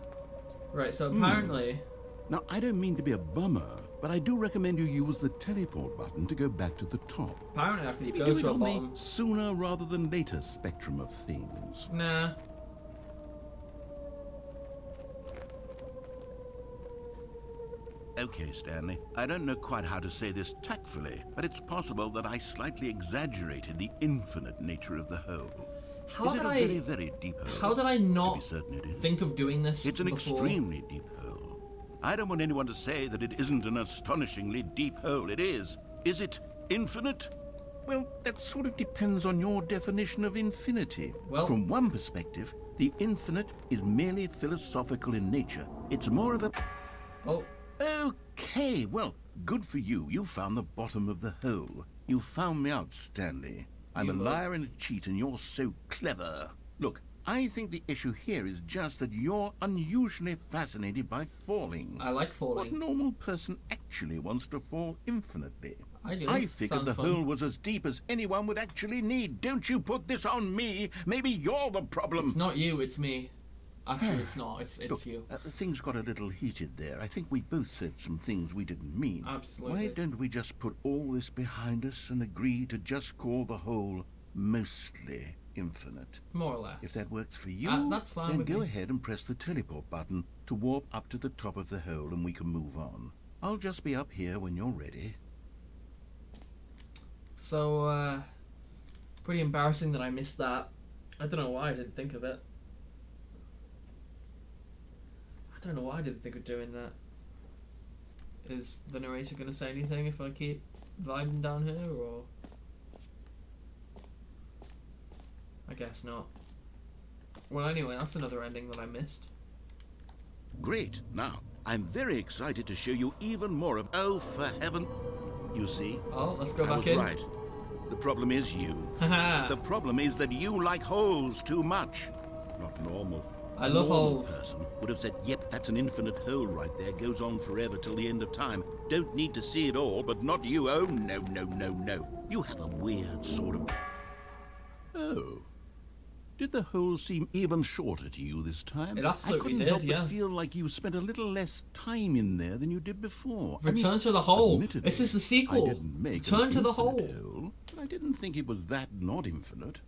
S1: Right, so apparently...
S2: Now, I don't mean to be a bummer, but I do recommend you use the teleport button to go back to the top.
S1: Apparently I can
S2: Maybe
S1: go
S2: do it
S1: to a
S2: on
S1: bottom.
S2: the sooner rather than later spectrum of things.
S1: Nah.
S2: Okay, Stanley. I don't know quite how to say this tactfully, but it's possible that I slightly exaggerated the infinite nature of the hole.
S1: How
S2: Is
S1: did
S2: it a
S1: I...
S2: very, very deep hole?
S1: How did I
S2: To
S1: not
S2: be certain it is.
S1: think of doing this
S2: It's an
S1: before?
S2: extremely deep hole. I don't want anyone to say that it isn't an astonishingly deep hole. It is. Is it infinite? Well, that sort of depends on your definition of infinity.
S1: Well-
S2: From one perspective, the infinite is merely philosophical in nature. It's more of a...
S1: Oh,
S2: Okay, well, good for you. You found the bottom of the hole. You found me out, Stanley. I'm a liar and a cheat, and you're so clever. Look, I think the issue here is just that you're unusually fascinated by falling.
S1: I like
S2: What
S1: falling.
S2: normal person actually wants to fall infinitely?
S1: I do.
S2: I figured
S1: Sounds
S2: the
S1: fun.
S2: hole was as deep as anyone would actually need. Don't you put this on me. Maybe you're the problem.
S1: It's not you, it's me. Actually, it's not. It's
S2: Look,
S1: you.
S2: things got a little heated there. I think we both said some things we didn't mean.
S1: Absolutely.
S2: Why don't we just put all this behind us and agree to just call the whole mostly infinite?
S1: More or less.
S2: If that works for you,
S1: that's fine
S2: then
S1: with
S2: go
S1: me.
S2: ahead and press the teleport button to warp up to the top of the hole and we can move on. I'll just be up here when you're ready.
S1: So, pretty embarrassing that I missed that. I don't know why I didn't think of it. I don't know why I didn't think of doing that. Is the narrator going to say anything if I keep vibing down here, or...? I guess not. Well, anyway, that's another ending that I missed.
S2: Great. Now, I'm very excited to show you even more of... Oh, for heaven... You see?
S1: Oh, let's go
S2: I
S1: back
S2: was
S1: in.
S2: right. The problem is you.
S1: Haha.
S2: The problem is that you like holes too much. Not normal.
S1: I
S2: A
S1: love
S2: normal
S1: holes.
S2: person would have said, yep, that's an infinite hole right there. Goes on forever till the end of time. Don't need to see it all, but not you. Oh, no, no, no, no. You have a weird sort of... Oh. Did the hole seem even shorter to you this time?
S1: It absolutely
S2: I couldn't
S1: did,
S2: help
S1: yeah.
S2: but feel like you spent a little less time in there than you did before.
S1: Return to the Hole.
S2: Admittedly,
S1: This is the sequel.
S2: I didn't make
S1: Return
S2: an
S1: to the
S2: infinite
S1: Hole.
S2: hole, but I didn't think it was that not infinite.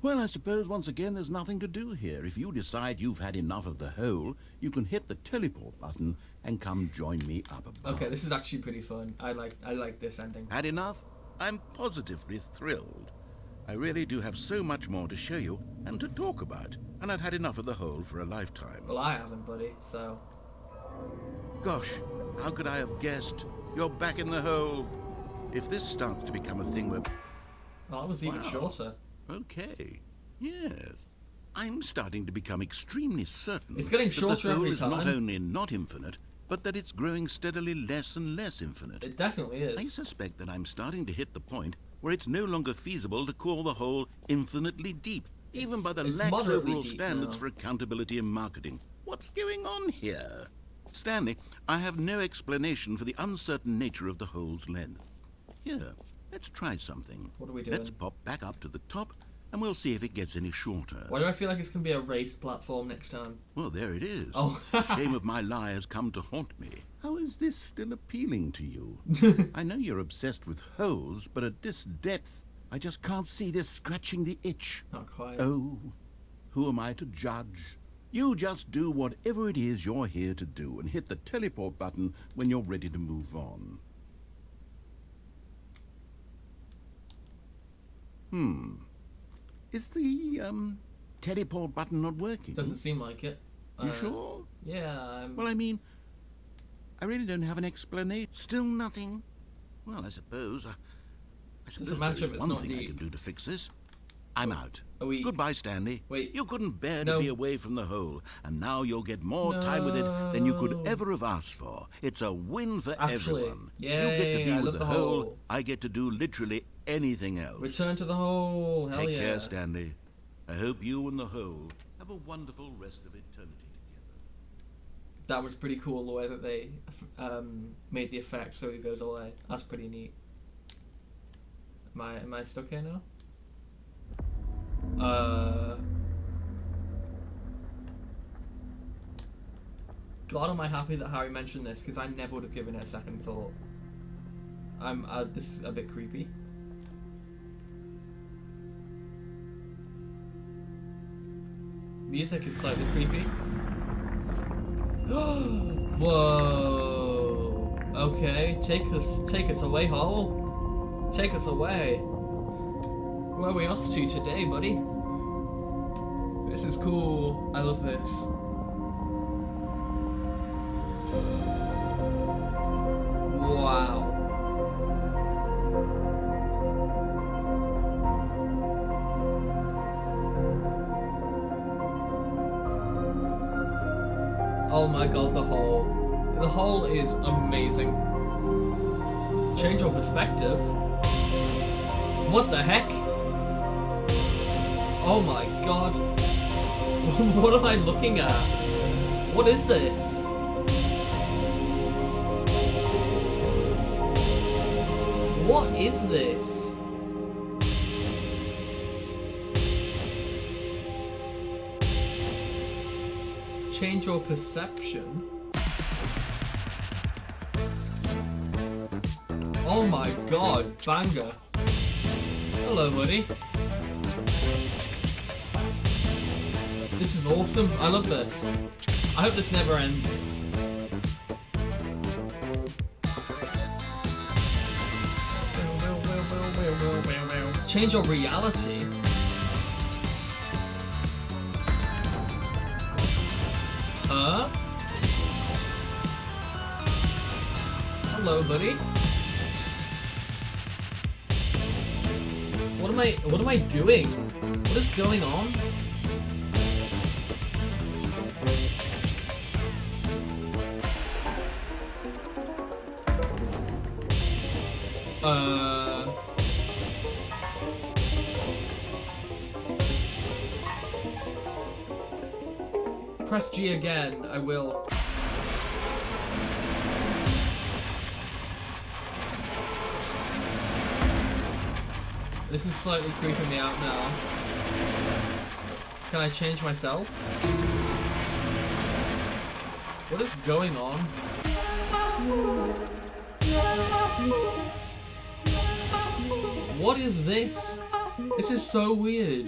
S2: Well, I suppose once again there's nothing to do here. If you decide you've had enough of the hole, you can hit the teleport button and come join me up above.
S1: Okay, this is actually pretty fun. I like this ending.
S2: Had enough? I'm positively thrilled. I really do have so much more to show you and to talk about, and I've had enough of the hole for a lifetime.
S1: Well, I haven't, buddy, so...
S2: Gosh, how could I have guessed? You're back in the hole. If this starts to become a thing where...
S1: Well, that was even shorter.
S2: Okay, yes. I'm starting to become extremely certain
S1: It's getting
S2: that
S1: shorter
S2: the hole
S1: every
S2: is not
S1: time.
S2: only not infinite, but that it's growing steadily less and less infinite.
S1: It definitely
S2: I
S1: is.
S2: suspect that I'm starting to hit the point where it's no longer feasible to call the hole infinitely deep, even by the
S1: It's
S2: lax
S1: moderately
S2: overall
S1: deep
S2: standards
S1: now.
S2: for accountability in marketing. What's going on here? Stanley, I have no explanation for the uncertain nature of the hole's length. Here, let's try something.
S1: What are we doing?
S2: Let's pop back up to the top, and we'll see if it gets any shorter.
S1: Why do I feel like it's going to be a raised platform next time?
S2: Well, there it is.
S1: Oh.
S2: The shame of my lie has come to haunt me. How is this still appealing to you? I know you're obsessed with holes, but at this depth, I just can't see this scratching the itch.
S1: Not quite.
S2: Oh, who am I to judge? You just do whatever it is you're here to do and hit the teleport button when you're ready to move on. Is the, teleport button not working?
S1: Doesn't seem like it.
S2: You sure?
S1: Yeah,
S2: Well, I mean, I really don't have an explanation. Still nothing? Well, I suppose
S1: Doesn't matter
S2: there's
S1: if it's
S2: one
S1: not
S2: thing I
S1: deep.
S2: can do to fix this. I'm out.
S1: Are we-
S2: Goodbye, Stanley.
S1: Wait.
S2: You couldn't bear
S1: No.
S2: to be away from the hole, and now you'll get more time with it than you could
S1: No.
S2: ever have asked for. It's a win for
S1: Actually,
S2: everyone.
S1: yay,
S2: You get to be
S1: I
S2: with
S1: love
S2: the
S1: the
S2: hole.
S1: hole.
S2: I get to do literally anything else.
S1: Return to the Hole. Hell
S2: Take
S1: yeah.
S2: care, Stanley. I hope you and the hole have a wonderful rest of eternity together.
S1: That was pretty cool the way that they made the effect so he goes away. That's pretty neat. Am I stuck here now? God, am I happy that Harry mentioned this, because I never would have given it a second thought. This is a bit creepy. Music is slightly creepy. Whoa. Okay, take us away, Hole. Take us away. Where are we off to today, buddy? This is cool. I love this. Wow. Oh my god, the hole. The hole is amazing. Change your perspective. What the heck? Oh my god. What am I looking at? What is this? What is this? Change your perception. Oh my god, banger. Hello, buddy. This is awesome. I love this. I hope this never ends. Change your reality. Huh? Hello, buddy. What am I doing? What is going on? Press G again, I will. This is slightly creeping me out now. Can I change myself? What is going on? What is this? This is so weird.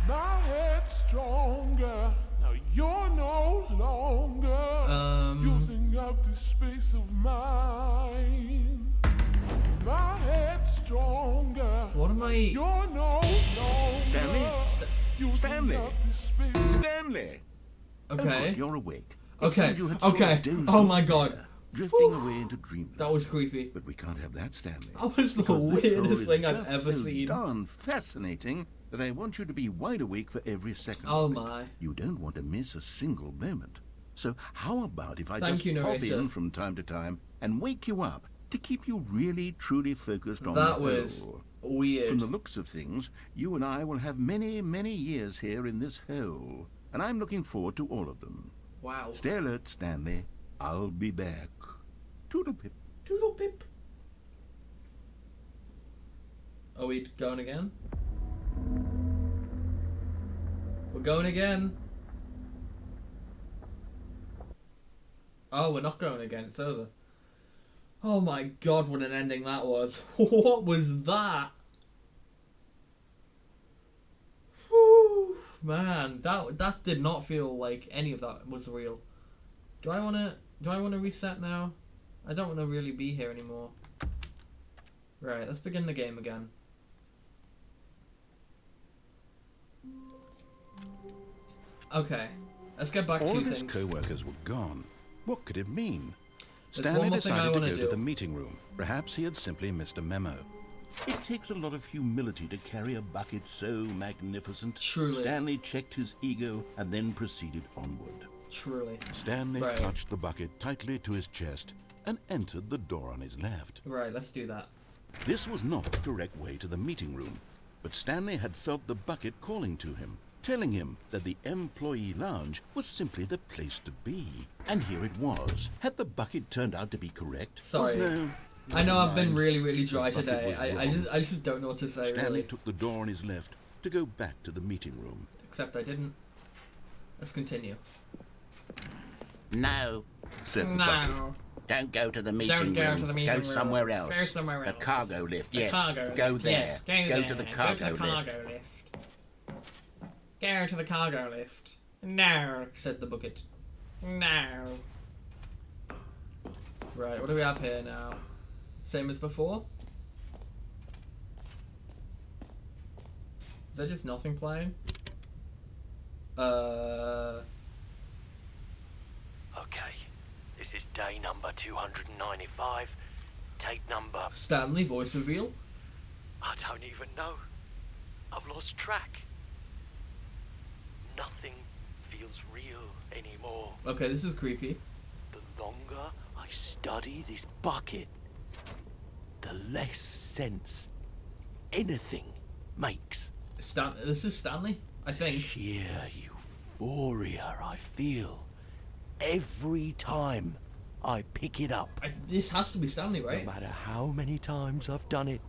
S3: My head's stronger. Now you're no longer using up this space of mine. My head's stronger.
S1: What am I?
S3: You're no longer
S2: Stanley?
S3: using
S2: Stanley?
S3: up this space.
S2: Stanley! Oh,
S1: Okay.
S2: good, you're awake. It
S1: Okay.
S2: seems you had sort of
S1: Okay.
S2: dozed
S1: Oh
S2: off
S1: my
S2: there,
S1: god.
S2: drifting away into dreamland.
S1: That was creepy.
S2: But we can't have that, Stanley.
S1: That was the
S2: Because this role
S1: weirdest
S2: is
S1: thing I've
S2: just
S1: ever
S2: so
S1: seen.
S2: darn fascinating that I want you to be wide awake for every second.
S1: Oh
S2: of it.
S1: my.
S2: You don't want to miss a single moment. So how about if I
S1: Thank
S2: just
S1: you,
S2: pop
S1: narrator.
S2: in from time to time and wake you up to keep you really, truly focused on
S1: That
S2: the
S1: was
S2: whole?
S1: weird.
S2: From the looks of things, you and I will have many, many years here in this hole, and I'm looking forward to all of them.
S1: Wow.
S2: Stay alert, Stanley. I'll be back. Toodle-pip.
S1: Doodle pip. Are we going again? We're going again. Oh, we're not going again. It's over. Oh my god, what an ending that was. What was that? Whew, man, that did not feel like any of that was real. Do I wanna reset now? I don't wanna really be here anymore. Right, let's begin the game again. Okay, let's get back
S4: All
S1: to
S4: of his
S1: things.
S4: co-workers were gone. What could it mean?
S1: There's
S4: Stanley
S1: one more thing I
S4: decided to
S1: wanna
S4: go
S1: do.
S4: to the meeting room. Perhaps he had simply missed a memo.
S2: It takes a lot of humility to carry a bucket so magnificent.
S1: Truly.
S2: Stanley checked his ego and then proceeded onward.
S1: Truly.
S4: Stanley
S1: Right.
S4: clutched the bucket tightly to his chest and entered the door on his left.
S1: Right, let's do that.
S4: This was not the correct way to the meeting room, but Stanley had felt the bucket calling to him, telling him that the employee lounge was simply the place to be. And here it was. Had the bucket turned out to be correct?
S1: Sorry.
S4: No,
S1: I know I've been
S4: mind.
S1: really, really dry
S4: The bucket
S1: today.
S4: was
S1: I
S4: wrong.
S1: just don't know what to say,
S4: Stanley
S1: really.
S4: took the door on his left to go back to the meeting room.
S1: Except I didn't. Let's continue.
S2: No, said the bucket.
S1: No.
S2: Don't go to the meeting
S1: Don't go
S2: room.
S1: to the meeting room.
S2: Go somewhere else.
S1: Go somewhere
S2: The
S1: else.
S2: cargo lift,
S1: The
S2: yes.
S1: cargo
S2: Go
S1: lift.
S2: there.
S1: Yes, go there.
S2: to the
S1: Go
S2: cargo
S1: to the
S2: lift.
S1: cargo lift. Go to the cargo lift. No, said the bucket. No. Right, what do we have here now? Same as before? Is there just nothing playing?
S5: Okay, this is day number 295, tape number...
S1: Stanley voice reveal?
S5: I don't even know. I've lost track. Nothing feels real anymore.
S1: Okay, this is creepy.
S5: The longer I study this bucket, the less sense anything makes.
S1: This is Stanley, I think.
S5: Sheer euphoria I feel every time I pick it up.
S1: This has to be Stanley, right?
S5: No matter how many times I've done it,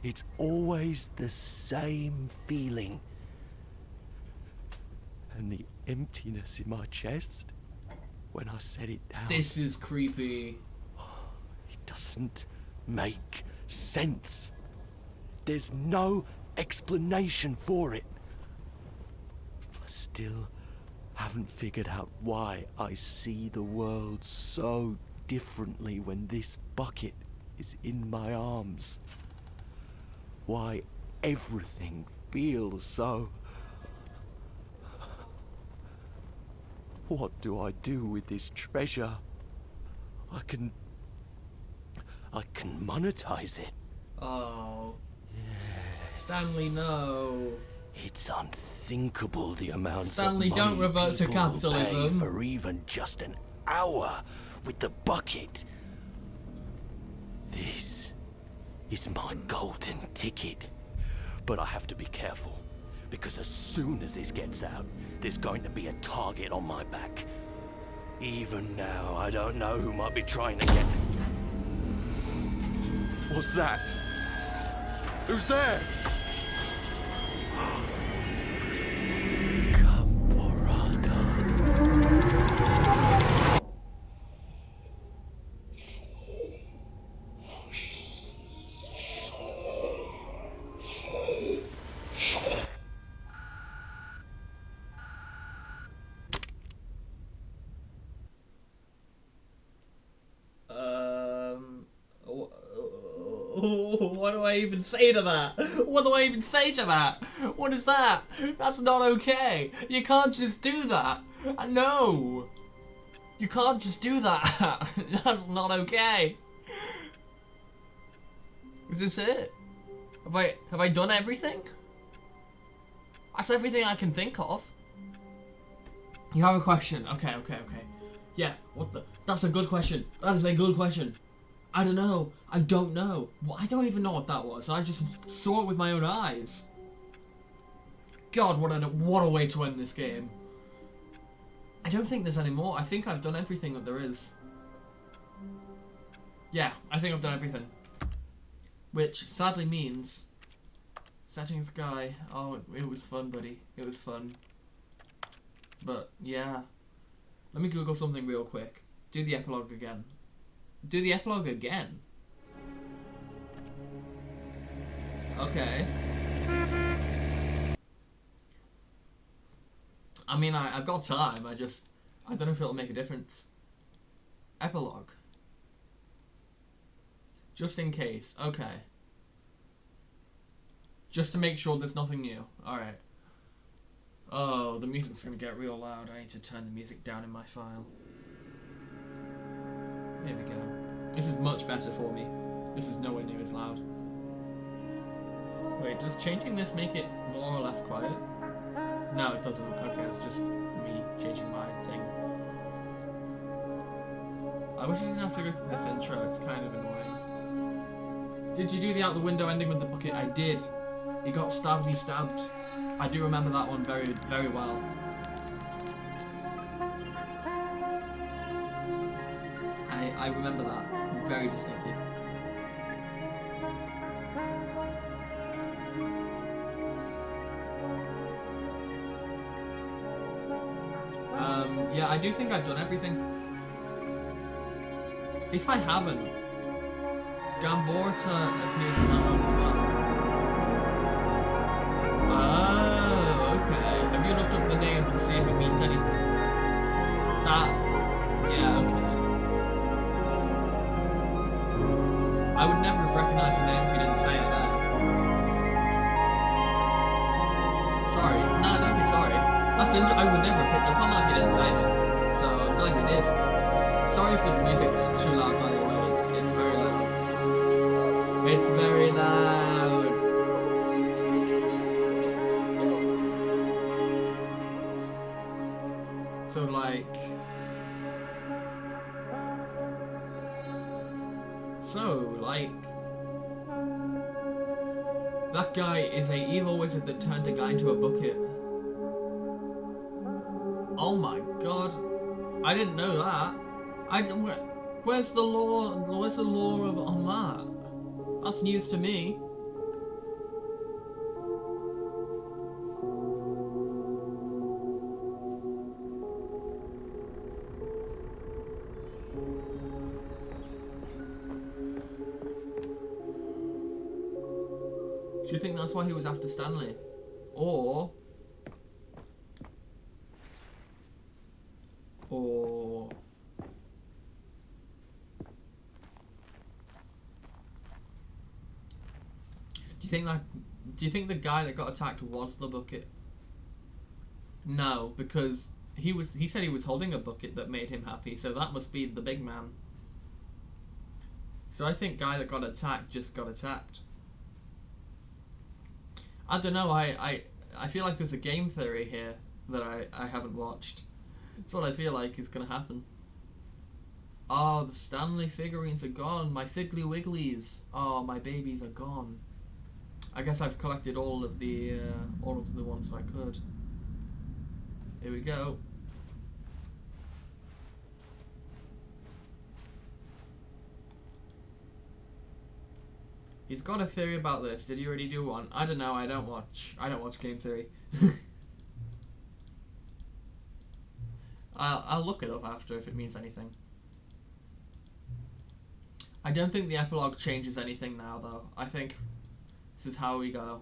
S5: it's always the same feeling. And the emptiness in my chest when I set it down.
S1: This is creepy.
S5: It doesn't make sense. There's no explanation for it. I still haven't figured out why I see the world so differently when this bucket is in my arms. Why everything feels so... What do I do with this treasure? I can monetize it.
S1: Oh. Stanley, no.
S5: It's unthinkable the amounts
S1: Stanley,
S5: of money
S1: don't revert to
S5: people will
S1: capitalism.
S5: pay for even just an hour with the bucket. This is my golden ticket. But I have to be careful, because as soon as this gets out, there's going to be a target on my back. Even now, I don't know who might be trying to get... What's that?
S3: Who's there?
S1: What do I even say to that? What do I even say to that? What is that? That's not okay. You can't just do that. No. You can't just do that. That's not okay. Is this it? Have I done everything? That's everything I can think of. You have a question. Okay. Yeah, what the? That's a good question. That is a good question. I don't know. I don't know. I don't even know what that was. I just saw it with my own eyes. God, what a way to end this game. I don't think there's any more. I think I've done everything that there is. Yeah, I think I've done everything. Which sadly means setting sky. Oh, it was fun, buddy. It was fun. But yeah. Let me Google something real quick. Do the epilogue again. Do the epilogue again? Okay. I mean, I've got time. I don't know if it'll make a difference. Epilogue. Just in case. Okay. Just to make sure there's nothing new. Alright. Oh, the music's gonna get real loud. I need to turn the music down in my file. Here we go. This is much better for me. This is nowhere near as loud. Wait, does changing this make it more or less quiet? No, it doesn't. Okay, it's just me changing my thing. I wish I didn't have to go through this intro. It's kind of annoying. Did you do the out the window ending with the bucket? I did. He got stabbed, he stabbed. I do remember that one very, very well. I remember that very distinctly. Yeah, I do think I've done everything. If I haven't, Gamborta appears in that one as well. Oh, okay. Have you looked up the name to see if it means anything? Yeah, okay. I would never have recognised the name if you didn't say it there. Sorry. No, don't be sorry. I would never have picked up on that if you didn't say it. So I'm glad you did. Sorry if the music's too loud, by the way. It's very loud. It's very loud. So, like... that guy is a evil wizard that turned a guy into a bucket. Oh my god. I didn't know that. Where's the lore? Where's the lore on that? That's news to me. Do you think that's why he was after Stanley? Or do you think the guy that got attacked was the bucket? No, because he said he was holding a bucket that made him happy, so that must be the big man. So I think guy that got attacked just got attacked. I don't know, I feel like there's a game theory here that I haven't watched. It's what I feel like is gonna happen. Oh, the Stanley figurines are gone. My Figgly Wigglies. Oh, my babies are gone. I guess I've collected all of the ones that I could. Here we go. He's got a theory about this. Did he already do one? I don't know. I don't watch game theory. I'll look it up after if it means anything. I don't think the epilogue changes anything now, though. I think this is how we go.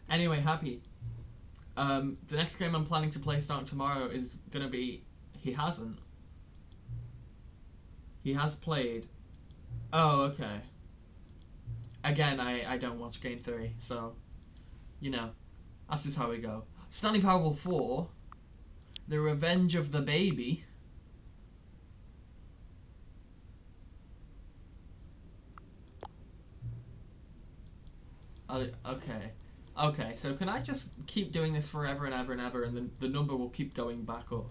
S1: Anyway, happy. The next game I'm planning to play starting tomorrow is gonna be... He hasn't. He has played. Oh, okay. Again, I don't watch game theory, so... You know, that's just how we go. Stanley Parable 4... The Revenge of the Baby. Okay. Okay, so can I just keep doing this forever and ever and ever, and then the number will keep going back up?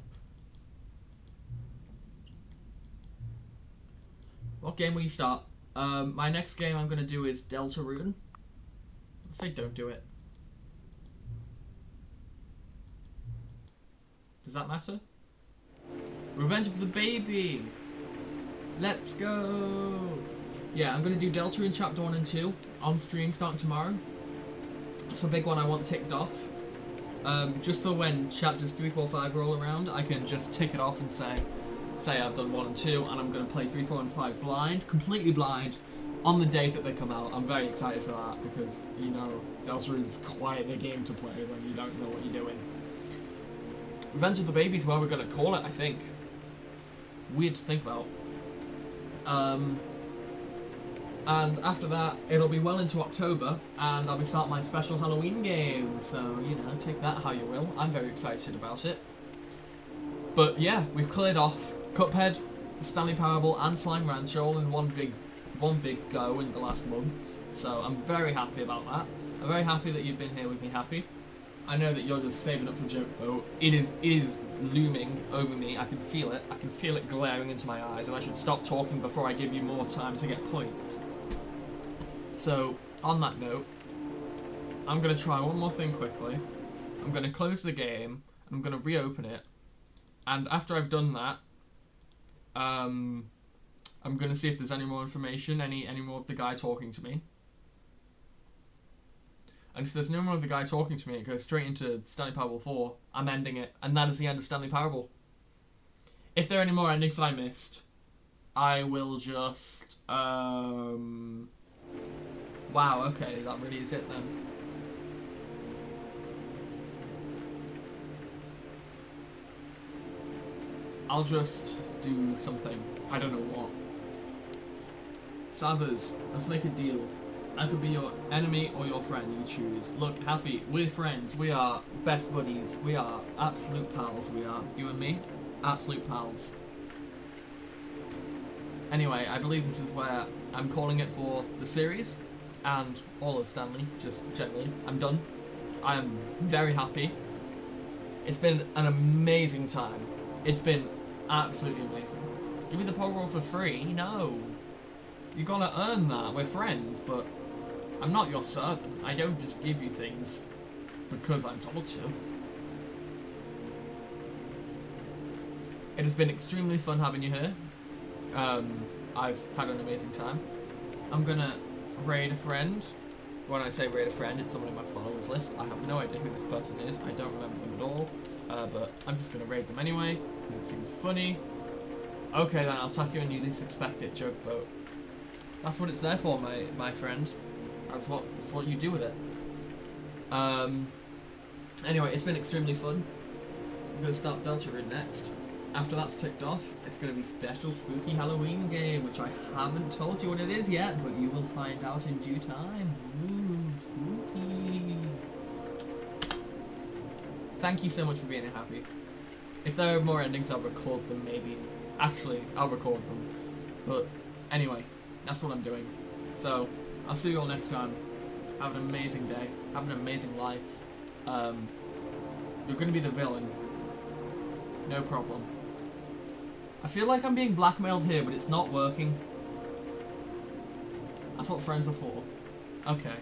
S1: What game will you start? My next game I'm going to do is Deltarune. Let's say don't do it. Does that matter? Revenge of the Baby! Let's go! Yeah, I'm going to do Deltarune Chapter 1 and 2 on stream starting tomorrow. It's a big one I want ticked off. Just for when chapters 3, 4, 5 roll around, I can just tick it off and say I've done 1 and 2, and I'm going to play 3, 4, and 5 blind, completely blind, on the days that they come out. I'm very excited for that, because, you know, Deltarune's quite a game to play when you don't know what you're doing. Revenge of the Baby is where we're going to call it, I think. Weird to think about. And after that, it'll be well into October, and I'll be starting my special Halloween game, so, you know, take that how you will. I'm very excited about it. But yeah, we've cleared off Cuphead, Stanley Parable, and Slime Ranch all in one big go in the last month, so I'm very happy about that. I'm very happy that you've been here with me, Happy. I know that you're just saving up for joke, though. It is looming over me. I can feel it. I can feel it glaring into my eyes, and I should stop talking before I give you more time to get points. So, on that note, I'm going to try one more thing quickly. I'm going to close the game, I'm going to reopen it, and after I've done that, I'm going to see if there's any more information, any more of the guy talking to me. And if there's no more of the guy talking to me, it goes straight into Stanley Parable 4. I'm ending it, and that is the end of Stanley Parable. If there are any more endings I missed, I will just... Wow, okay, that really is it then. I'll just do something. I don't know what. Savers, let's make a deal. I could be your enemy or your friend, you choose. Look, Happy, we're friends, we are best buddies, we are absolute pals, we are. You and me, absolute pals. Anyway, I believe this is where I'm calling it for the series, and all of Stanley, just generally. I'm done. I am very happy. It's been an amazing time. It's been absolutely amazing. Give me the Pog Roll for free? No. You gotta earn that. We're friends, but I'm not your servant. I don't just give you things because I'm told to. It has been extremely fun having you here. I've had an amazing time. I'm gonna raid a friend. When I say raid a friend, it's someone in my followers list. I have no idea who this person is. I don't remember them at all. But I'm just gonna raid them anyway because it seems funny. Okay, then I'll tuck you and you least expect it, joke boat. That's what it's there for, my friend. That's what you do with it. Anyway, it's been extremely fun. I'm gonna start Deltarune next. After that's ticked off, it's gonna be special spooky Halloween game, which I haven't told you what it is yet, but you will find out in due time. Ooh, spooky. Thank you so much for being here, Happy. If there are more endings, I'll record them, maybe. Actually, I'll record them. But anyway, that's what I'm doing. So, I'll see you all next time. Have an amazing day. Have an amazing life. You're gonna be the villain. No problem. I feel like I'm being blackmailed here, but it's not working. That's what friends are for. Okay.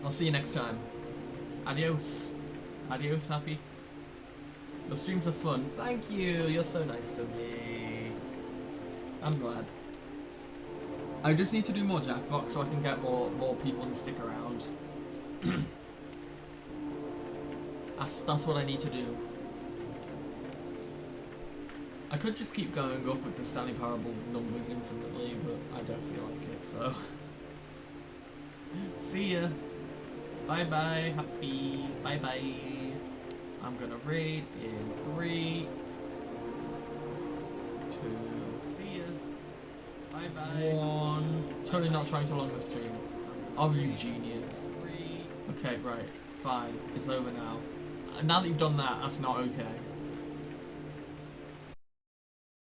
S1: I'll see you next time. Adios. Adios, Happy. Your streams are fun. Thank you. You're so nice to me. I'm glad. I just need to do more Jackbox so I can get more people to stick around. That's what I need to do. I could just keep going up with the Stanley Parable numbers infinitely, but I don't feel like it, so... See ya! Bye bye, happy, bye bye! I'm gonna raid in 3, 2, see ya! Bye bye! 1, totally not trying to long the stream. Oh, you genius. 3. Okay, right, fine, it's over now. Now that you've done that, that's not okay.